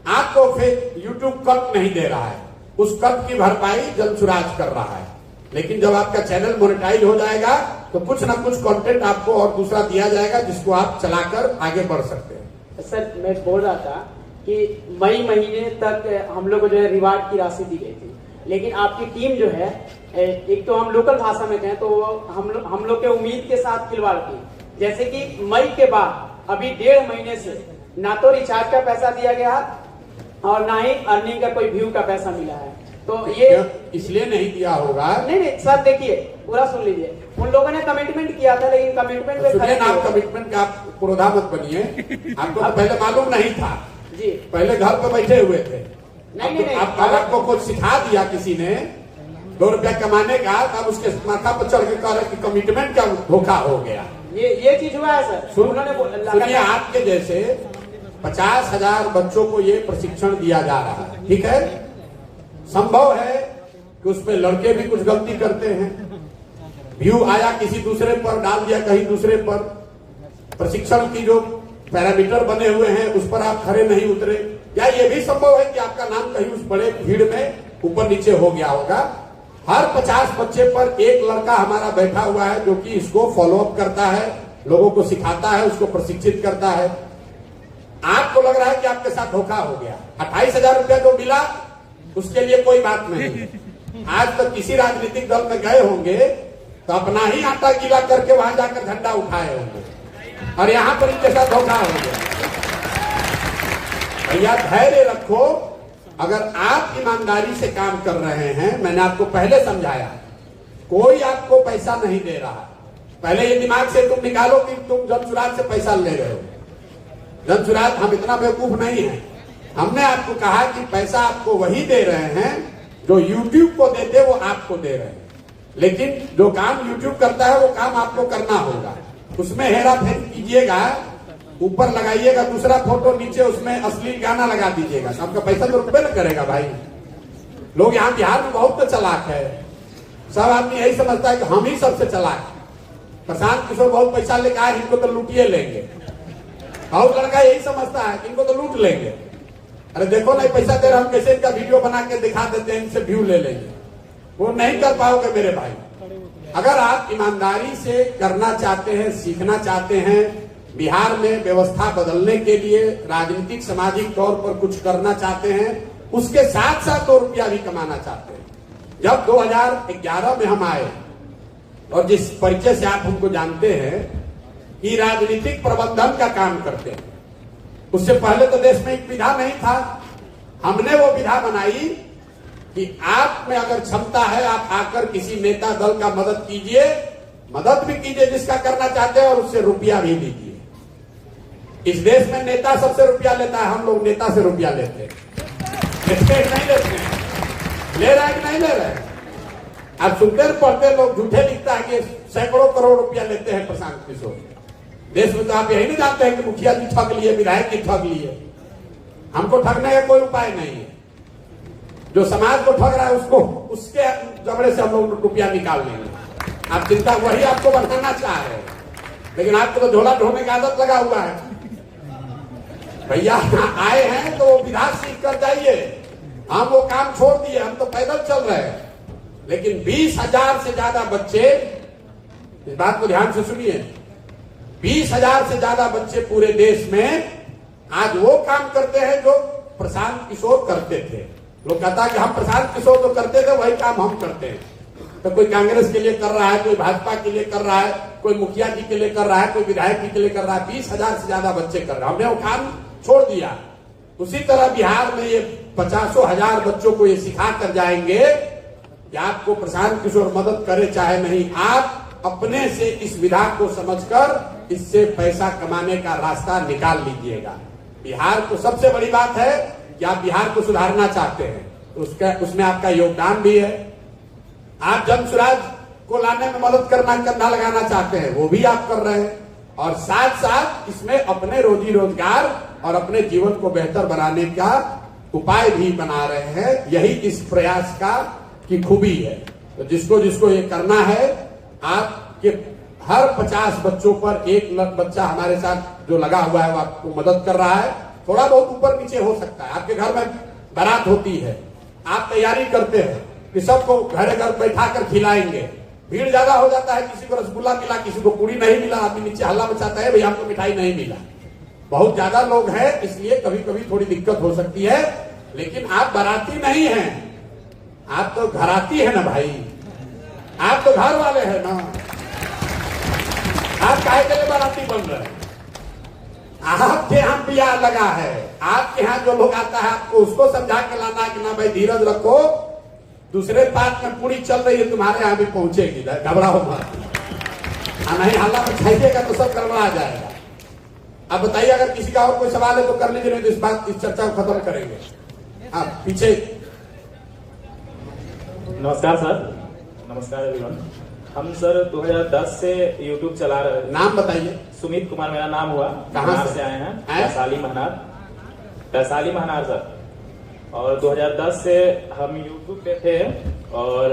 आपको फिर यूट्यूब कट नहीं दे रहा है, उस कट की भरपाई जन स्वराज कर रहा है। लेकिन जब आपका चैनल मोनेटाइज हो जाएगा तो कुछ ना कुछ कंटेंट आपको और दूसरा दिया जाएगा जिसको आप चलाकर आगे बढ़ सकते हैं। सर मैं बोल रहा था कि मई महीने तक हम लोग को जो है रिवार्ड की राशि दी गई थी, लेकिन आपकी टीम जो है, एक तो हम लोकल भाषा में कहें तो हम लोग के उम्मीद के साथ खिलवाड़ की। जैसे कि मई के बाद अभी 1.5 महीने से ना तो रिचार्ज का पैसा दिया गया और ना ही अर्निंग का कोई व्यू का पैसा मिला है। तो ये इसलिए नहीं दिया होगा। नहीं सर, देखिए पूरा सुन लीजिए। उन लोगों ने कमिटमेंट किया था, लेकिन कमिटमेंट में सुनिए ना, आप कमिटमेंट का आप पुरोधा मत बनिए। आपको तो पहले मालूम नहीं था जी, पहले घर पे बैठे हुए थे। नहीं, आपको कुछ सिखा दिया किसी ने 2 रुपया कमाने का, तब उसके माथा पर चढ़ के कह रहे कि कमिटमेंट का धोखा हो गया। ये चीज हुआ है सर। सुनिए, आपके जैसे 50,000 बच्चों को ये प्रशिक्षण दिया जा रहा है, ठीक है। संभव है कि उसमें लड़के भी कुछ गलती करते हैं, व्यू आया किसी दूसरे पर, डाल दिया कहीं दूसरे पर, प्रशिक्षण की जो पैरामीटर बने हुए हैं उस पर आप खड़े नहीं उतरे, या ये भी संभव है कि आपका नाम कहीं उस बड़े भीड़ में ऊपर नीचे हो गया होगा। हर 50 बच्चे पर एक लड़का हमारा बैठा हुआ है जो कि इसको फॉलोअप करता है, लोगों को सिखाता है, उसको प्रशिक्षित करता है। आपको लग रहा है कि आपके साथ धोखा हो गया। 28,000 रुपया जो मिला उसके लिए कोई बात नहीं। आज तक किसी राजनीतिक दल में गए होंगे तो अपना ही आटा गीला करके वहां जाकर झंडा उठाए होंगे, और यहां पर इनके साथ धोखा हो गया। भैया धैर्य रखो। अगर आप ईमानदारी से काम कर रहे हैं, मैंने आपको पहले समझाया, कोई आपको पैसा नहीं दे रहा। पहले ये दिमाग से तुम निकालो कि तुम जन स्वराज से पैसा ले रहे हो। जन स्वराज, हम इतना बेवकूफ नहीं है। हमने आपको कहा कि पैसा आपको वही दे रहे हैं जो यूट्यूब को देते वो आपको दे रहे हैं, लेकिन जो काम यूट्यूब करता है वो काम आपको करना होगा। उसमें हेरा फेर कीजिएगा, ऊपर लगाइएगा दूसरा फोटो, नीचे उसमें अश्लील गाना लगा दीजिएगा, तो आपका पैसा तो रुपये न करेगा भाई। लोग यहाँ बिहार में बहुत चालाक है, सब आदमी यही समझता है कि हम ही सबसे चालाक। प्रशांत किशोर बहुत पैसा लेकर आए, इनको तो लूटिए लेंगे। और लड़का यही समझता है कि इनको तो लूट लेंगे। अरे देखो ना, पैसा दे रहे हम, कैसे इनका वीडियो बना के दिखा देते हैं, इनसे व्यू ले लेंगे। वो नहीं कर पाओगे मेरे भाई। अगर आप ईमानदारी से करना चाहते हैं, सीखना चाहते हैं, बिहार में व्यवस्था बदलने के लिए राजनीतिक सामाजिक तौर पर कुछ करना चाहते हैं, उसके साथ साथ 2 रुपया भी कमाना चाहते हैं। जब 2011 में हम आए, और जिस परिचय से आप हमको जानते हैं कि राजनीतिक प्रबंधन का काम करते हैं, उससे पहले तो देश में एक विधा नहीं था। हमने वो विधा बनाई कि आप में अगर क्षमता है आप आकर किसी नेता दल का मदद कीजिए, मदद भी कीजिए जिसका करना चाहते हैं, और उससे रुपया भी लीजिए। इस देश में नेता सबसे रुपया लेता है, हम लोग नेता से रुपया लेते हैं, नहीं लेते हैं। ले रहे हैं कि नहीं ले रहे हैं? आप सुनते पढ़ते लोग झूठे लिखता है कि सैकड़ों करोड़ रुपया लेते हैं प्रशांत किशोर। देश में तो आप यही नहीं जानते हैं कि मुखिया जी ठग लिए, विधायक जी ठग लिए। हमको ठगने का कोई उपाय नहीं है। जो समाज को ठग रहा है उसको, उसके जबड़े से हम लोग रुपया निकाल लेंगे। आप चिंता वही आपको बनाना चाह रहे हैं, लेकिन आपको तो झोला ढोने की आदत लगा हुआ है। भैया आए हैं तो विधा सीख कर जाइए। हम वो काम छोड़ दिए, हम तो पैदल चल रहे हैं। लेकिन 20,000 से ज्यादा बच्चे, इस बात को ध्यान से सुनिए, 20,000 से ज्यादा बच्चे पूरे देश में आज वो काम करते हैं जो प्रशांत किशोर करते थे। लोग कहता है कि हम प्रशांत किशोर तो करते थे वही काम हम करते हैं। तो कोई कांग्रेस के लिए कर रहा है, कोई भाजपा के लिए कर रहा है, कोई मुखिया जी के लिए कर रहा है, कोई विधायक जी के लिए कर रहा है। 20,000 से ज्यादा बच्चे कर रहे हैं, हमने वो काम छोड़ दिया। उसी तरह बिहार में ये 50,000 बच्चों को ये सिखा कर जाएंगे कि आपको प्रशांत किशोर मदद करे चाहे नहीं, आप अपने से इस विधा को समझकर इससे पैसा कमाने का रास्ता निकाल लीजिएगा। बिहार को सबसे बड़ी बात है कि आप बिहार को सुधारना चाहते हैं, तो उसमें आपका योगदान भी है। आप जन स्वराज को लाने में मदद करना, कंधा लगाना चाहते हैं, वो भी आप कर रहे हैं। और साथ साथ इसमें अपने रोजी रोजगार और अपने जीवन को बेहतर बनाने का उपाय भी बना रहे हैं। यही इस प्रयास का की खूबी है। तो जिसको जिसको ये करना है, आपके हर 50 बच्चों पर एक बच्चा हमारे साथ जो लगा हुआ है वो आपको मदद कर रहा है। थोड़ा बहुत ऊपर नीचे हो सकता है। आपके घर में बारात होती है, आप तैयारी करते हैं कि सबको घर घर बैठा कर खिलाएंगे, भीड़ ज्यादा हो जाता है, किसी को रसगुल्ला मिला, किसी को पूरी नहीं मिला, आदमी नीचे हल्ला मचाता है, भैया हमको मिठाई नहीं मिला। बहुत ज्यादा लोग हैं, इसलिए कभी कभी थोड़ी दिक्कत हो सकती है। लेकिन आप बाराती नहीं हैं, आप तो घराती है ना भाई, आप तो घर वाले हैं ना। आप काहे के लिए बाराती बन रहे हैं? आपके यहाँ ब्याह लगा है, आपके यहाँ जो लोग आता है आपको उसको समझा के लाना कि ना भाई धीरज रखो, दूसरे पार्ट में पूरी चल रही है, तुम्हारे यहाँ भी पहुंचेगी, घबराओ मत। नहीं हल्ला में खाइएगा तो सब गड़बड़ा जाएगा। अब बताइए, अगर किसी का और कोई सवाल है तो कर लीजिए, नहीं तो इस चर्चा को खत्म करेंगे। आप पीछे। नमस्कार सर। नमस्कार एवरीवन। हम सर 2010 से YouTube चला रहे हैं। नाम बताइए। सुमित कुमार मेरा नाम हुआ। कहाँ से आए हैं? वैशाली महनार सर। और 2010 से हम YouTube पे थे, और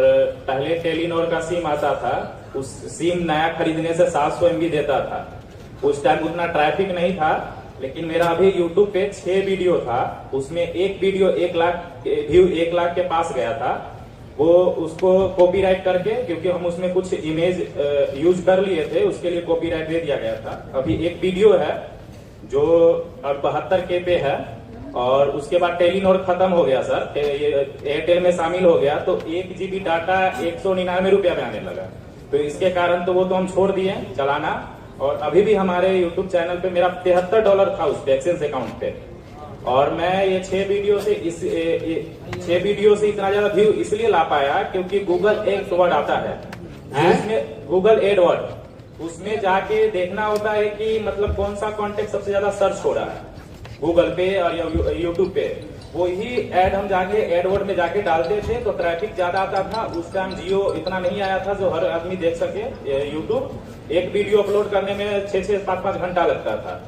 पहले टेलीनॉर का सिम आता था, उस सिम नया खरीदने से 700 MB देता था। उस टाइम उतना ट्रैफिक नहीं था, लेकिन मेरा अभी YouTube पे 6 वीडियो था, उसमें एक वीडियो 1 लाख व्यू 1 लाख के पास गया था। वो उसको कॉपीराइट करके, क्योंकि हम उसमें कुछ इमेज यूज कर लिए थे, उसके लिए कॉपीराइट दे दिया गया था। अभी एक वीडियो है जो अब 72 K पे है, और उसके बाद टेलीनॉर खत्म हो गया सर, ये एयरटेल में शामिल हो गया, तो 1 GB डाटा 199 रुपया में आने लगा। तो इसके कारण तो वो तो हम छोड़ दिए चलाना। और अभी भी हमारे YouTube चैनल पे मेरा $73 था उस पे एक्सेस अकाउंट पे, और मैं ये 6 वीडियो से इतना ज्यादा व्यू इसलिए ला पाया क्योंकि गूगल एडवर्ड आता है, उसमें गूगल एडवर्ड, उसमें जाके देखना होता है कि मतलब कौन सा कॉन्टेंट सबसे ज्यादा सर्च हो रहा है गूगल पे और यूट्यूब पे। वही एड हम जाके एडवर्ड में जाके डालते थे, तो ट्रैफिक ज्यादा आता था। उस टाइम जियो इतना नहीं आया था जो हर आदमी देख सके यूट्यूब। एक वीडियो अपलोड करने में 6-6, 5-5 घंटा लगता था।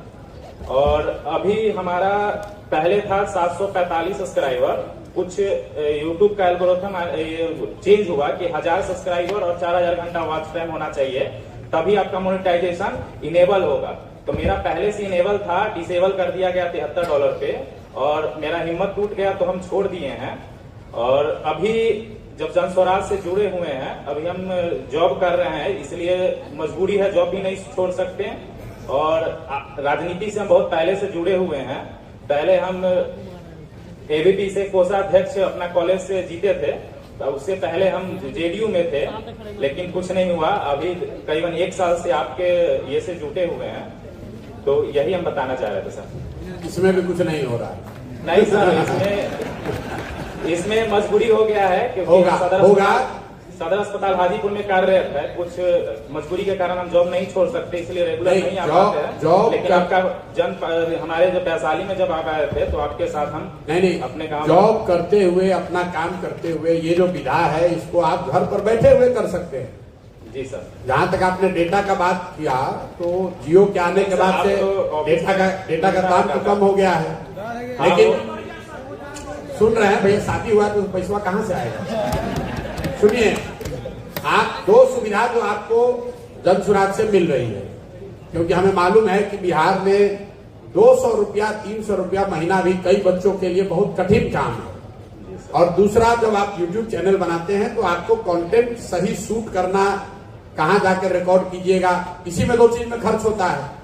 और अभी हमारा पहले था 745 सब्सक्राइबर। कुछ यूट्यूब का एल्गोरिथम चेंज हुआ कि 1000 सब्सक्राइबर और 4000 घंटा वॉच टाइम होना चाहिए, तभी आपका मोनेटाइजेशन इनेबल होगा। तो मेरा पहले से इनेबल था, डिसेबल कर दिया गया $73 पे, और मेरा हिम्मत टूट गया तो हम छोड़ दिए हैं। और अभी जब जन स्वराज से जुड़े हुए हैं, अभी हम जॉब कर रहे हैं, इसलिए मजबूरी है, जॉब भी नहीं छोड़ सकते। और राजनीति से हम बहुत पहले से जुड़े हुए हैं। पहले हम एबीपी से कोषाध्यक्ष अपना कॉलेज से जीते थे, तो उससे पहले हम जेडीयू में थे, लेकिन कुछ नहीं हुआ। अभी करीबन 1 साल से आपके ये से जुटे हुए हैं। तो यही हम बताना चाह रहे थे सर। इसमें भी कुछ नहीं हो रहा है। नहीं सर, इसमें मजबूरी हो गया है क्योंकि सदर अस्पताल हाजीपुर में कार्यरत है, कुछ मजबूरी के कारण हम जॉब नहीं छोड़ सकते, इसलिए रेगुलर नहीं आ पाते हैं। लेकिन आपका हमारे जब वैशाली में जब आप आए थे तो आपके साथ हम नहीं अपने काम जॉब करते हुए अपना काम करते हुए ये जो विधा है इसको आप घर पर बैठे हुए कर सकते हैं। जी सर। जहां तक आपने डेटा का बात किया तो जियो के आने के बाद से डेटा का दाम तो कम हो गया है, लेकिन सुन रहे हैं भैया, शादी हुआ तो पैसा कहाँ से आएगा? सुनिए, आप दो सुविधा जो आपको जन सुराज से मिल रही है, क्योंकि हमें मालूम है कि बिहार में 200 रुपया 300 रुपया महीना भी कई बच्चों के लिए बहुत कठिन काम है। और दूसरा, जब आप YouTube चैनल बनाते हैं तो आपको कंटेंट सही शूट करना, कहां जाकर रिकॉर्ड कीजिएगा, इसी में 2 चीज में खर्च होता है।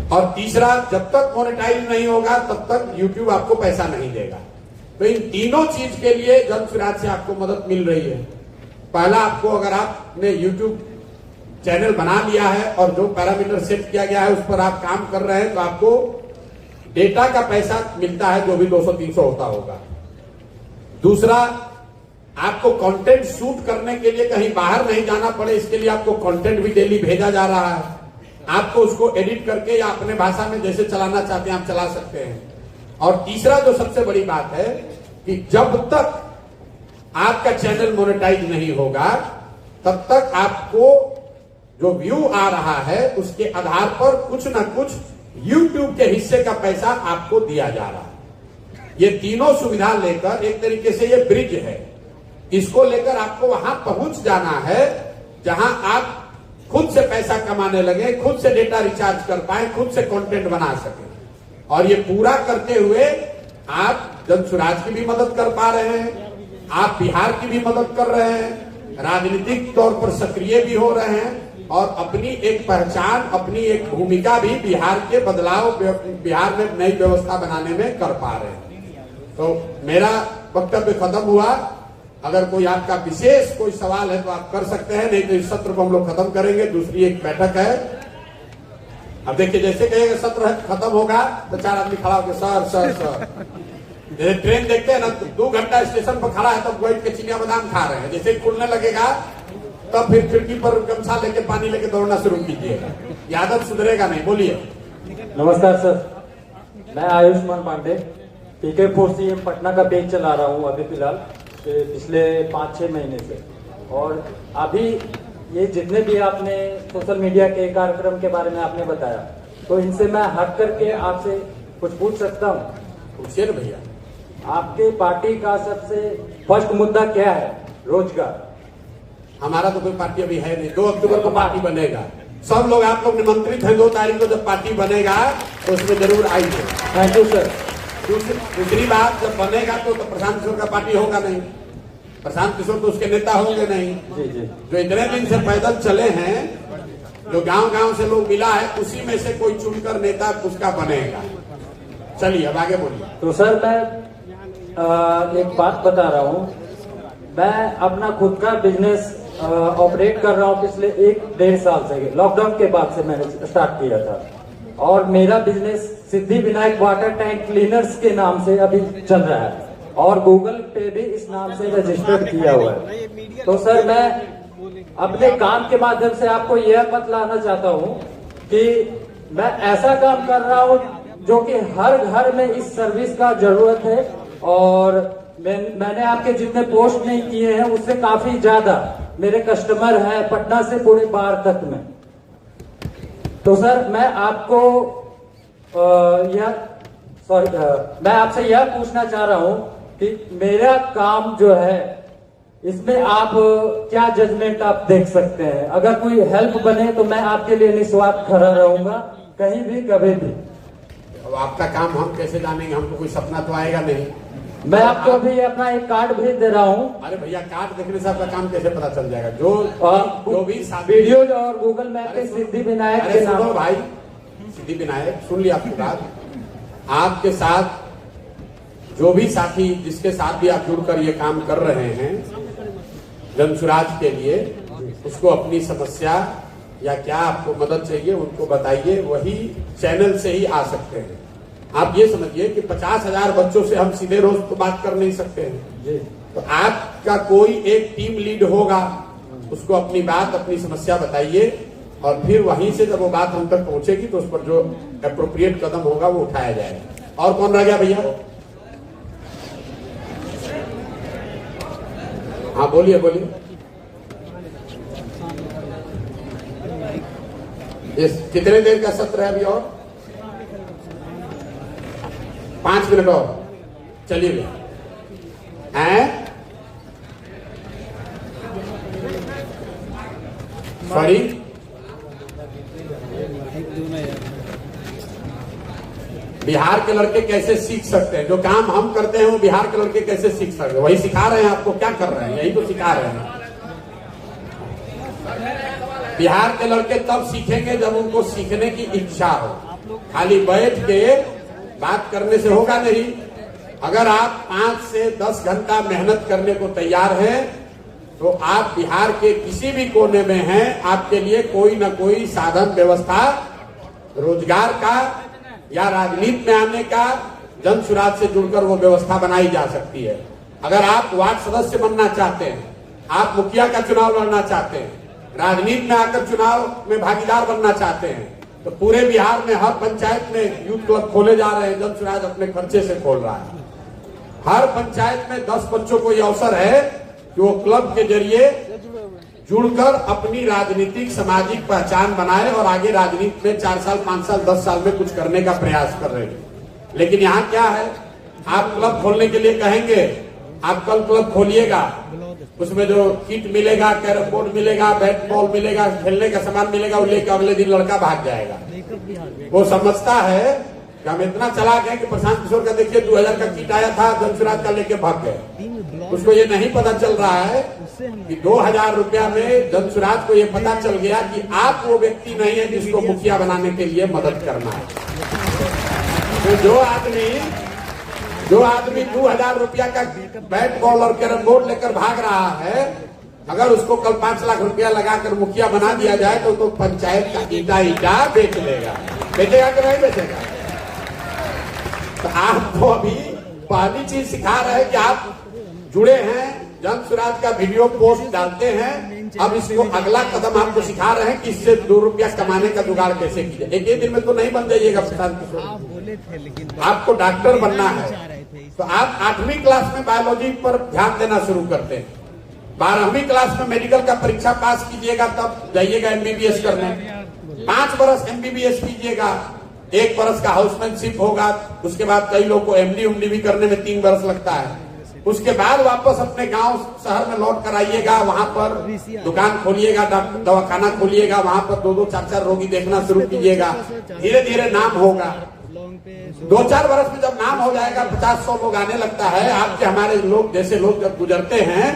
और तीसरा, जब तक मोनेटाइज नहीं होगा तब तक YouTube आपको पैसा नहीं देगा। तो इन तीनों चीज के लिए जन सुराज से आपको मदद मिल रही है। पहला, आपको अगर आपने YouTube चैनल बना लिया है और जो पैरामीटर सेट किया गया है उस पर आप काम कर रहे हैं तो आपको डेटा का पैसा मिलता है, जो भी 200-300 होता होगा। दूसरा, आपको कंटेंट शूट करने के लिए कहीं बाहर नहीं जाना पड़े, इसके लिए आपको कंटेंट भी डेली भेजा जा रहा है। आपको उसको एडिट करके या अपने भाषा में जैसे चलाना चाहते हैं आप चला सकते हैं। और तीसरा जो सबसे बड़ी बात है कि जब तक आपका चैनल मोनेटाइज नहीं होगा तब तक आपको जो व्यू आ रहा है उसके आधार पर कुछ ना कुछ YouTube के हिस्से का पैसा आपको दिया जा रहा है। ये तीनों सुविधा लेकर एक तरीके से ये ब्रिज है, इसको लेकर आपको वहां पहुंच जाना है जहां आप खुद से पैसा कमाने लगे, खुद से डेटा रिचार्ज कर पाए, खुद से कंटेंट बना सके। और ये पूरा करते हुए आप जन सुराज की भी मदद कर पा रहे हैं, आप बिहार की भी मदद कर रहे हैं, राजनीतिक तौर पर सक्रिय भी हो रहे हैं और अपनी एक पहचान, अपनी एक भूमिका भी बिहार के बदलाव, बिहार में नई व्यवस्था बनाने में कर पा रहे हैं। तो मेरा वक्तव्य खत्म हुआ। अगर कोई आपका विशेष कोई सवाल है तो आप कर सकते हैं, नहीं तो इस सत्र को हम लोग खत्म करेंगे। दूसरी एक बैठक है। अब देखिए, जैसे कहेगा सत्र खत्म होगा तो 4 आदमी खड़ा होकर सर सर सर, जैसे ट्रेन देखते हैं ना, 2 घंटा स्टेशन पर खड़ा है तब बैठ के चिनिया बादाम खा रहे हैं, जैसे ही खुलने लगेगा तब फिर खिड़की पर गमछा लेके पानी लेके दौड़ना शुरू कीजिएगा। ये आदत सुधरेगा नहीं। बोलिए। नमस्कार सर, मैं आयुष्मान पांडे PK4CM पटना का पेज चला रहा हूँ अभी फिलहाल पिछले 5-6 महीने से। और अभी ये जितने भी आपने सोशल मीडिया के कार्यक्रम के बारे में आपने बताया, तो इनसे मैं हट करके आपसे कुछ पूछ सकता हूँ? पूछिए भैया। आपके पार्टी का सबसे फर्स्ट मुद्दा क्या है? रोजगार। हमारा तो कोई पार्टी अभी है नहीं। 2 अक्टूबर को पार्टी बनेगा। सब लोग आप लोग निमंत्रित हैं। 2 तारीख को जब पार्टी बनेगा तो उसमें जरूर आइए। Thank you sir. दूसरी बात, जब बनेगा तो प्रशांत किशोर का पार्टी होगा नहीं, प्रशांत किशोर तो उसके नेता होंगे नहीं। जी जी। जो इतने दिन से पैदल चले हैं, जो गांव-गांव से लोग मिला है, उसी में से कोई चुनकर नेता उसका बनेगा। चलिए अब आगे बोलिए। तो सर मैं एक बात बता रहा हूँ, मैं अपना खुद का बिजनेस ऑपरेट कर रहा हूँ पिछले 1-1.5 साल से। लॉकडाउन के बाद से मैंने स्टार्ट किया था और मेरा business Siddhi Vinayak water tank cleaners के नाम से अभी चल रहा है और गूगल पे भी इस नाम से रजिस्टर्ड किया हुआ है। तो सर मैं अपने काम के माध्यम से आपको यह बतलाना चाहता हूँ कि मैं ऐसा काम कर रहा हूँ जो कि हर घर में इस सर्विस का जरूरत है। और मैंने आपके जितने पोस्ट नहीं किए हैं उससे काफी ज्यादा मेरे कस्टमर हैं पटना से पूरे बाहर तक में। तो सर मैं आपको मैं आपसे यह पूछना चाह रहा हूं कि मेरा काम जो है इसमें आप क्या जजमेंट आप देख सकते हैं? अगर कोई हेल्प बने तो मैं आपके लिए निस्वार्थ खड़ा रहूंगा, कहीं भी कभी भी। अब आपका काम हम कैसे जानेंगे? हमको कोई सपना तो आएगा नहीं। मैं आपको अभी अपना एक कार्ड भेज दे रहा हूँ। अरे भैया, कार्ड देखने से आपका काम कैसे पता चल जाएगा? जो भी वीडियो और गूगल मैप पे सिद्धि विनायक के नाम। भाई सिद्धि विनायक, सुन लिया आपकी बात। आपके साथ जो भी साथी, जिसके साथ भी आप जुड़कर ये काम कर रहे हैं जनसुराज के लिए, उसको अपनी समस्या या क्या आपको मदद चाहिए उनको बताइए, वही चैनल से ही आ सकते हैं। आप ये समझिए कि 50,000 बच्चों से हम सीधे रोज तो बात कर नहीं सकते हैं, तो आपका कोई एक टीम लीड होगा, उसको अपनी बात अपनी समस्या बताइए और फिर वहीं से जब वो बात हम तक पहुंचेगी तो उस पर जो एप्रोप्रिएट कदम होगा वो उठाया जाएगा। और कौन रह गया भैया? हाँ बोलिए बोलिए। कितने देर का सत्र है अभी? और 5 मिनट और चलिए। सॉरी, बिहार के लड़के कैसे सीख सकते हैं? जो काम हम करते हैं वो बिहार के लड़के कैसे सीख सकते हैं? वही सिखा रहे हैं आपको। क्या कर रहे हैं? यही तो सिखा रहे हैं। बिहार के लड़के तब सीखेंगे जब उनको सीखने की इच्छा हो। खाली बैठ के बात करने से होगा नहीं। अगर आप 5 से 10 घंटा मेहनत करने को तैयार हैं तो आप बिहार के किसी भी कोने में हैं, आपके लिए कोई न कोई साधन व्यवस्था रोजगार का या राजनीति में आने का, जन सुराज से जुड़कर वो व्यवस्था बनाई जा सकती है। अगर आप वार्ड सदस्य बनना चाहते हैं, आप मुखिया का चुनाव लड़ना चाहते हैं, राजनीति में आकर चुनाव में भागीदार बनना चाहते हैं, तो पूरे बिहार में हर पंचायत में यूथ क्लब खोले जा रहे हैं। जन सुराज अपने खर्चे से खोल रहा है। हर पंचायत में 10 बच्चों को यह अवसर है कि वो क्लब के जरिए जुड़कर अपनी राजनीतिक सामाजिक पहचान बनाए और आगे राजनीति में 4 साल 5 साल 10 साल में कुछ करने का प्रयास कर रहे हैं। लेकिन यहाँ क्या है, आप क्लब खोलने के लिए कहेंगे, आप कल क्लब खोलिएगा, उसमें जो किट मिलेगा, कैरम बोर्ड मिलेगा, बैट बॉल मिलेगा, खेलने का सामान मिलेगा, वो लेकर अगले दिन लड़का भाग जाएगा। वो समझता है कि हम इतना चलाक है कि प्रशांत किशोर का देखिए 2000 का किट आया था, जनसुराज का लेके भाग गए। उसको ये नहीं पता चल रहा है कि 2000 रुपया में जनसुराज को ये पता चल गया कि आप वो व्यक्ति नहीं है जिसको मुखिया बनाने के लिए मदद करना है। तो जो आदमी 2000 रुपया का बैट बॉल और कैरम बोर्ड लेकर भाग रहा है, अगर उसको कल 5 लाख रुपया लगाकर मुखिया बना दिया जाए तो पंचायत का ईटा बेच लेगा। बेचेगा कि नहीं बेचेगा? तो आप तो अभी पहली चीज सिखा रहे हैं कि आप जुड़े हैं, जन सुराज का वीडियो पोस्ट डालते हैं। अब इसको अगला कदम आपको सिखा रहे हैं कि इससे 2 रुपया कमाने का जुगाड़ कैसे किया। एक ही दिन में तो नहीं बन जाइएगा प्रशांत किशोर। आपको डॉक्टर बनना है तो आप 8वीं क्लास में बायोलॉजी पर ध्यान देना शुरू करते हैं। 12वीं क्लास में मेडिकल का परीक्षा पास कीजिएगा, तब जाइएगा एमबीबीएस करने। 5 बरस एमबीबीएस कीजिएगा, 1 बरस का हाउसमैनशिप होगा। उसके बाद कई लोग को एमडी भी करने में 3 बरस लगता है। उसके बाद वापस अपने गांव शहर में लौट कर आइएगा, वहां पर दुकान खोलिएगा, दवाखाना खोलिएगा, वहां पर 2-2 4-4 रोगी देखना शुरू कीजिएगा। धीरे धीरे नाम होगा। 2-4 बरस में जब नाम हो जाएगा, 50-100 लोग आने लगता है। आपके हमारे लोग जैसे लोग जब गुजरते हैं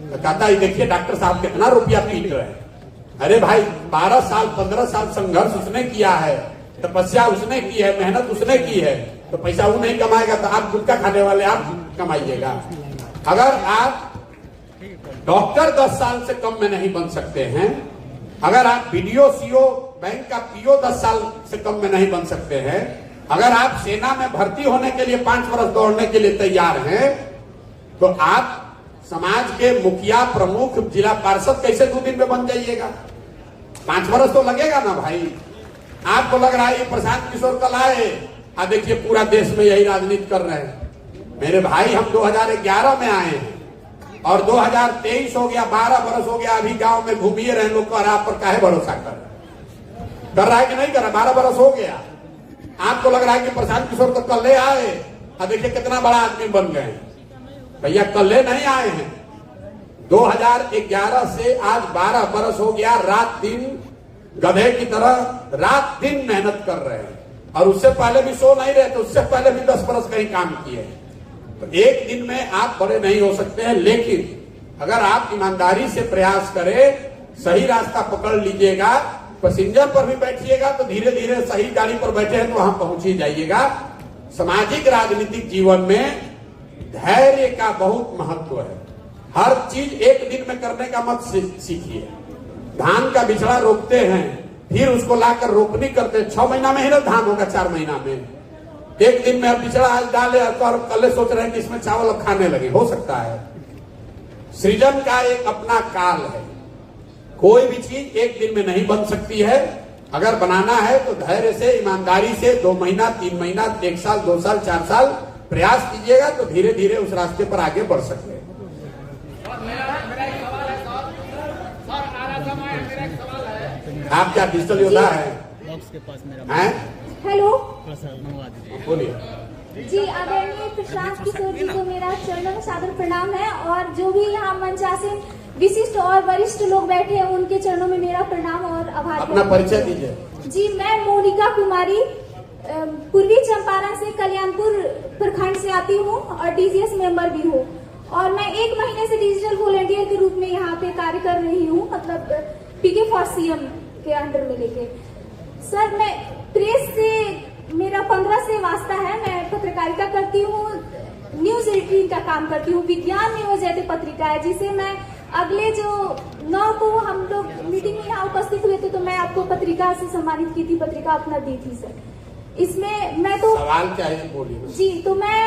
तो कहता है देखिए डॉक्टर साहब कितना रुपया पीट रहे हैं। अरे भाई 12 साल 15 साल संघर्ष उसने किया है, तपस्या उसने की है, मेहनत उसने की है, तो पैसा वो नहीं कमाएगा तो आप गुटखा खाने वाले आप कमाइएगा। अगर आप डॉक्टर 10 साल से कम में नहीं बन सकते हैं, अगर आप बीडीओ सीओ बैंक का पीओ 10 साल से कम में नहीं बन सकते हैं, अगर आप सेना में भर्ती होने के लिए 5 वर्ष दौड़ने के लिए तैयार हैं, तो आप समाज के मुखिया प्रमुख जिला पार्षद कैसे 2 दिन में बन जाइएगा? 5 वर्ष तो लगेगा ना भाई। आपको लग रहा है ये प्रशांत किशोर कल आए, देखिए पूरा देश में यही राजनीति कर रहे हैं। मेरे भाई हम 2011 में आए हैं और 2023 हो गया, 12 वर्ष हो गया। अभी गांव में घूमिए रहे लोग को, आप पर काहे भरोसा कर रहा है कि नहीं कर रहा? 12 वर्ष हो गया। आपको लग रहा है कि प्रशांत किशोर तो कल आए, देखिए कितना बड़ा आदमी बन गए। भैया कल नहीं आए हैं। 2011 से आज 12 वर्ष हो गया। रात दिन गधे की तरह रात दिन मेहनत कर रहे हैं और उससे पहले भी सो नहीं रहे, तो उससे पहले भी 10 वर्ष कहीं काम किए। तो एक दिन में आप बड़े नहीं हो सकते हैं, लेकिन अगर आप ईमानदारी से प्रयास करें, सही रास्ता पकड़ लीजिएगा, पैसेंजर पर भी बैठिएगा तो धीरे धीरे सही गाड़ी पर बैठे हैं तो वहां पहुंच ही जाइएगा। सामाजिक राजनीतिक जीवन में धैर्य का बहुत महत्व है। हर चीज एक दिन में करने का मत सीखिए। धान का बिचड़ा रोपते हैं, फिर उसको लाकर रोपनी करते हैं, 6 महीना में ही ना धान होगा, 4 महीना में। एक दिन में बिचड़ा आज डाले और कल सोच रहे हैं कि इसमें चावल अब खाने लगे, हो सकता है। सृजन का एक अपना काल है, कोई भी चीज एक दिन में नहीं बन सकती है। अगर बनाना है तो धैर्य से, ईमानदारी से 2 महीना, 3 महीना, 1 साल, 2 साल, 4 साल प्रयास कीजिएगा तो धीरे धीरे उस रास्ते पर आगे बढ़ सकते हैं। आप क्या डिजिटल योद्धा है? हेलो, बोलिए। जी आदरणीय प्रशांत किशोर जी को मेरा चरणों में सादर प्रणाम है, और जो भी यहाँ मंचासीन विशिष्ट और वरिष्ठ लोग बैठे हैं उनके चरणों में मेरा प्रणाम और आभार। अपना परिचय दीजिए। जी, मैं मोनिका कुमारी पूर्वी चंपारण से कल्याणपुर प्रखंड से आती हूँ और डीजीएस मेंबर भी हूँ, और मैं 1 महीने से डिजिटल वॉलंटियर के रूप में यहाँ पे कार्य कर रही हूँ, मतलब पीके फॉर सीएम के अंडर में लेके। सर, मैं प्रेस से मेरा 15 से वास्ता है, मैं पत्रकारिता करती हूँ, न्यूज एडिटिंग का काम करती हूँ। विज्ञान न्यूज ऐसी पत्रिका है जिसे मैं अगले जो 9 को हम लोग मीटिंग में यहाँ उपस्थित हुए थे, तो मैं आपको पत्रिका से सम्मानित की थी, पत्रिका अपना दी थी सर। इसमें मैं तो सवाल क्या है बोलिए। जी, तो मैं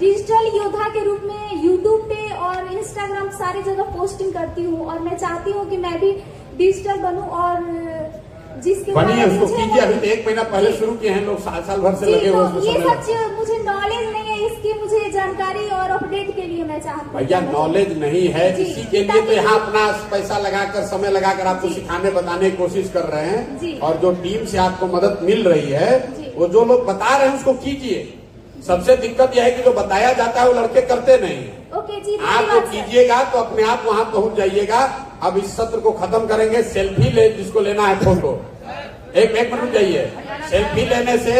डिजिटल योद्धा के रूप में यूट्यूब पे और इंस्टाग्राम सारी जगह पोस्टिंग करती हूँ, और मैं चाहती हूँ कि मैं भी डिजिटल बनूं, और जिसके बनिए उसको कीजिए। अभी तो 1 महीना पहले शुरू किए हैं लोग, साल भर से लगे हुए। ये सच मुझे नॉलेज नहीं है इसकी, मुझे जानकारी और अपडेट के लिए मैं चाहती हूँ। भैया नॉलेज नहीं है, इसी के लिए तो यहाँ अपना पैसा लगाकर, समय लगाकर आपको सिखाने बताने की कोशिश कर रहे हैं, और जो टीम से आपको मदद मिल रही है, वो जो लोग बता रहे हैं उसको कीजिए। सबसे दिक्कत यह है कि जो बताया जाता है वो लड़के करते नहीं है। ओके जी, आप जो कीजिएगा तो अपने आप वहाँ पहुँच जाइएगा। अब इस सत्र को खत्म करेंगे, सेल्फी ले जिसको लेना है फोटो। एक मिनट रुक जाइए। सेल्फी लेने से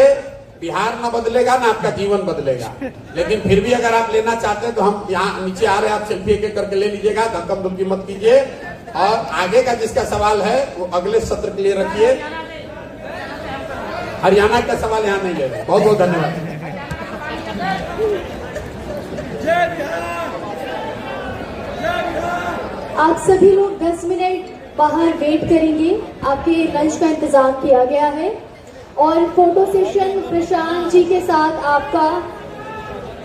बिहार न बदलेगा ना आपका जीवन बदलेगा, लेकिन फिर भी अगर आप लेना चाहते हैं तो हम यहाँ नीचे आ रहे हैं, आप सेल्फी एक करके ले लीजिएगा, धक्कम धुक्की मत कीजिए। और आगे का जिसका सवाल है वो अगले सत्र के लिए रखिए। हरियाणा का सवाल यहाँ नहीं ले रहे। बहुत बहुत धन्यवाद। आप सभी लोग 10 मिनट बाहर वेट करेंगे, आपके लंच का इंतजाम किया गया है, और फोटो सेशन प्रशांत जी के साथ आपका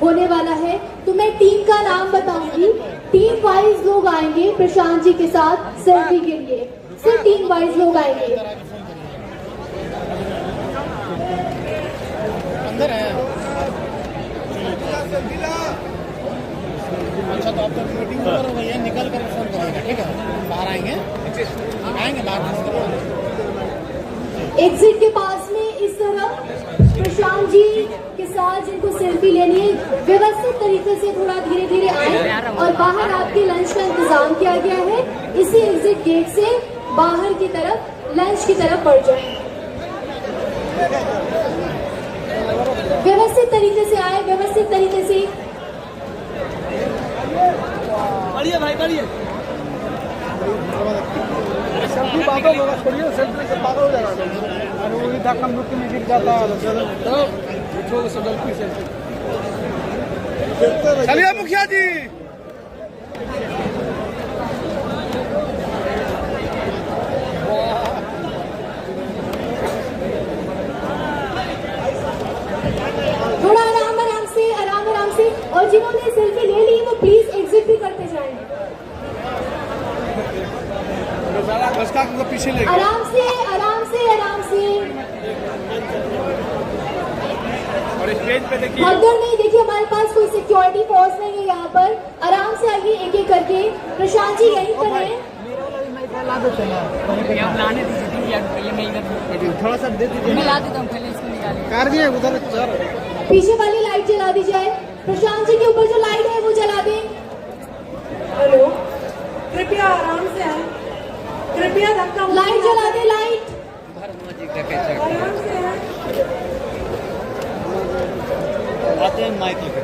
होने वाला है। तो मैं टीम का नाम बताऊंगी, टीम वाइज लोग आएंगे प्रशांत जी के साथ सेल्फी के लिए, सिर्फ टीम वाइज लोग आएंगे। अंदर है। अच्छा, तो आप तो मीटिंग पर हो गई है, निकल कर फोन करेंगे, ठीक है? बाहर आएंगे बाहर। एग्जिट के पास में इस तरह प्रशांत जी के साथ जिनको सेल्फी लेनी है, व्यवस्थित तरीके से थोड़ा धीरे धीरे आए, और बाहर आपके लंच का इंतजाम किया गया है। इसी एग्जिट गेट से बाहर की तरफ लंच की तरफ बढ़ जाए। व्यवस्थित तरीके से आए, व्यवस्थित तरीके से। बढ़िए भाई, बढ़िए। सेल्फी बातों होगा, छोड़िए सेल्फी से पागल हो जाएगा। अरे वही धक्कम धुक्की में गिर जाता है। चलिए मुखिया जी। थोड़ा आराम से, और जिन्होंने सेल्फी ले ली वो प्लीज एग्जिट भी करते जाएं। पीछे ले आराम से। और स्टेज पे देखिए, हदर नहीं, देखिए हमारे पास कोई सिक्योरिटी फोर्स नहीं है यहाँ पर। आराम से आइए एक एक करके। प्रशांत जी यहीं पर है। थोड़ा सा दे दीजिए, मैं ला देता हूँ। कार भी है उधर, पीछे वाली लाइट जला दी जाए। प्रशांत जी के ऊपर जो लाइट है वो जला दें। हेलो, कृपया आराम से आए, कृपया धक्का लाइट जला दे, लाइट आराम से आए। आते हैं माइक लेकर।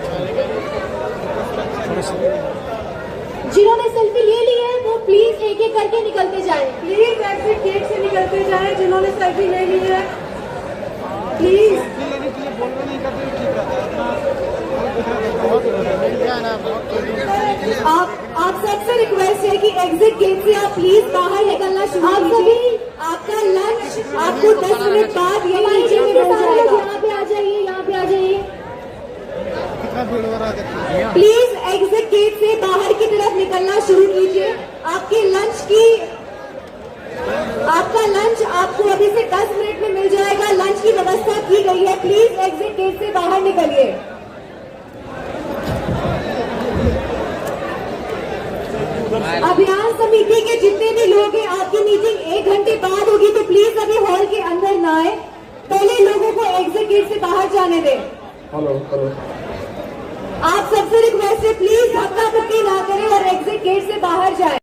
जिन्होंने सेल्फी ले ली है वो प्लीज एक एक करके निकलते जाएं। प्लीज एग्जिट गेट से निकलते जाएं जिन्होंने सेल्फी ले ली है, प्लीज। आप सबसे रिक्वेस्ट है कि एग्जिट गेट से आप प्लीज बाहर निकलना शुरू आप सभी आपका लंच आपको 10 मिनट बाद ये नीचे में मिल जाएगा। यहाँ पे आ जाइए, यहाँ पे आ जाइए। प्लीज एग्जिट गेट से बाहर की तरफ निकलना शुरू कीजिए। आपका लंच आपको अभी से 10 मिनट में मिल जाएगा। लंच की व्यवस्था की गई है। प्लीज एग्जिट गेट से बाहर निकलिए। अभियान समिति के जितने भी लोग हैं, आपकी मीटिंग 1 घंटे बाद होगी, तो प्लीज अभी हॉल के अंदर ना आए, पहले लोगों को एग्जिट गेट से बाहर जाने दें। आप सबसे रिक्वेस्ट है, प्लीज धक्का मुक्की ना करें और एग्जिट गेट से बाहर जाएं।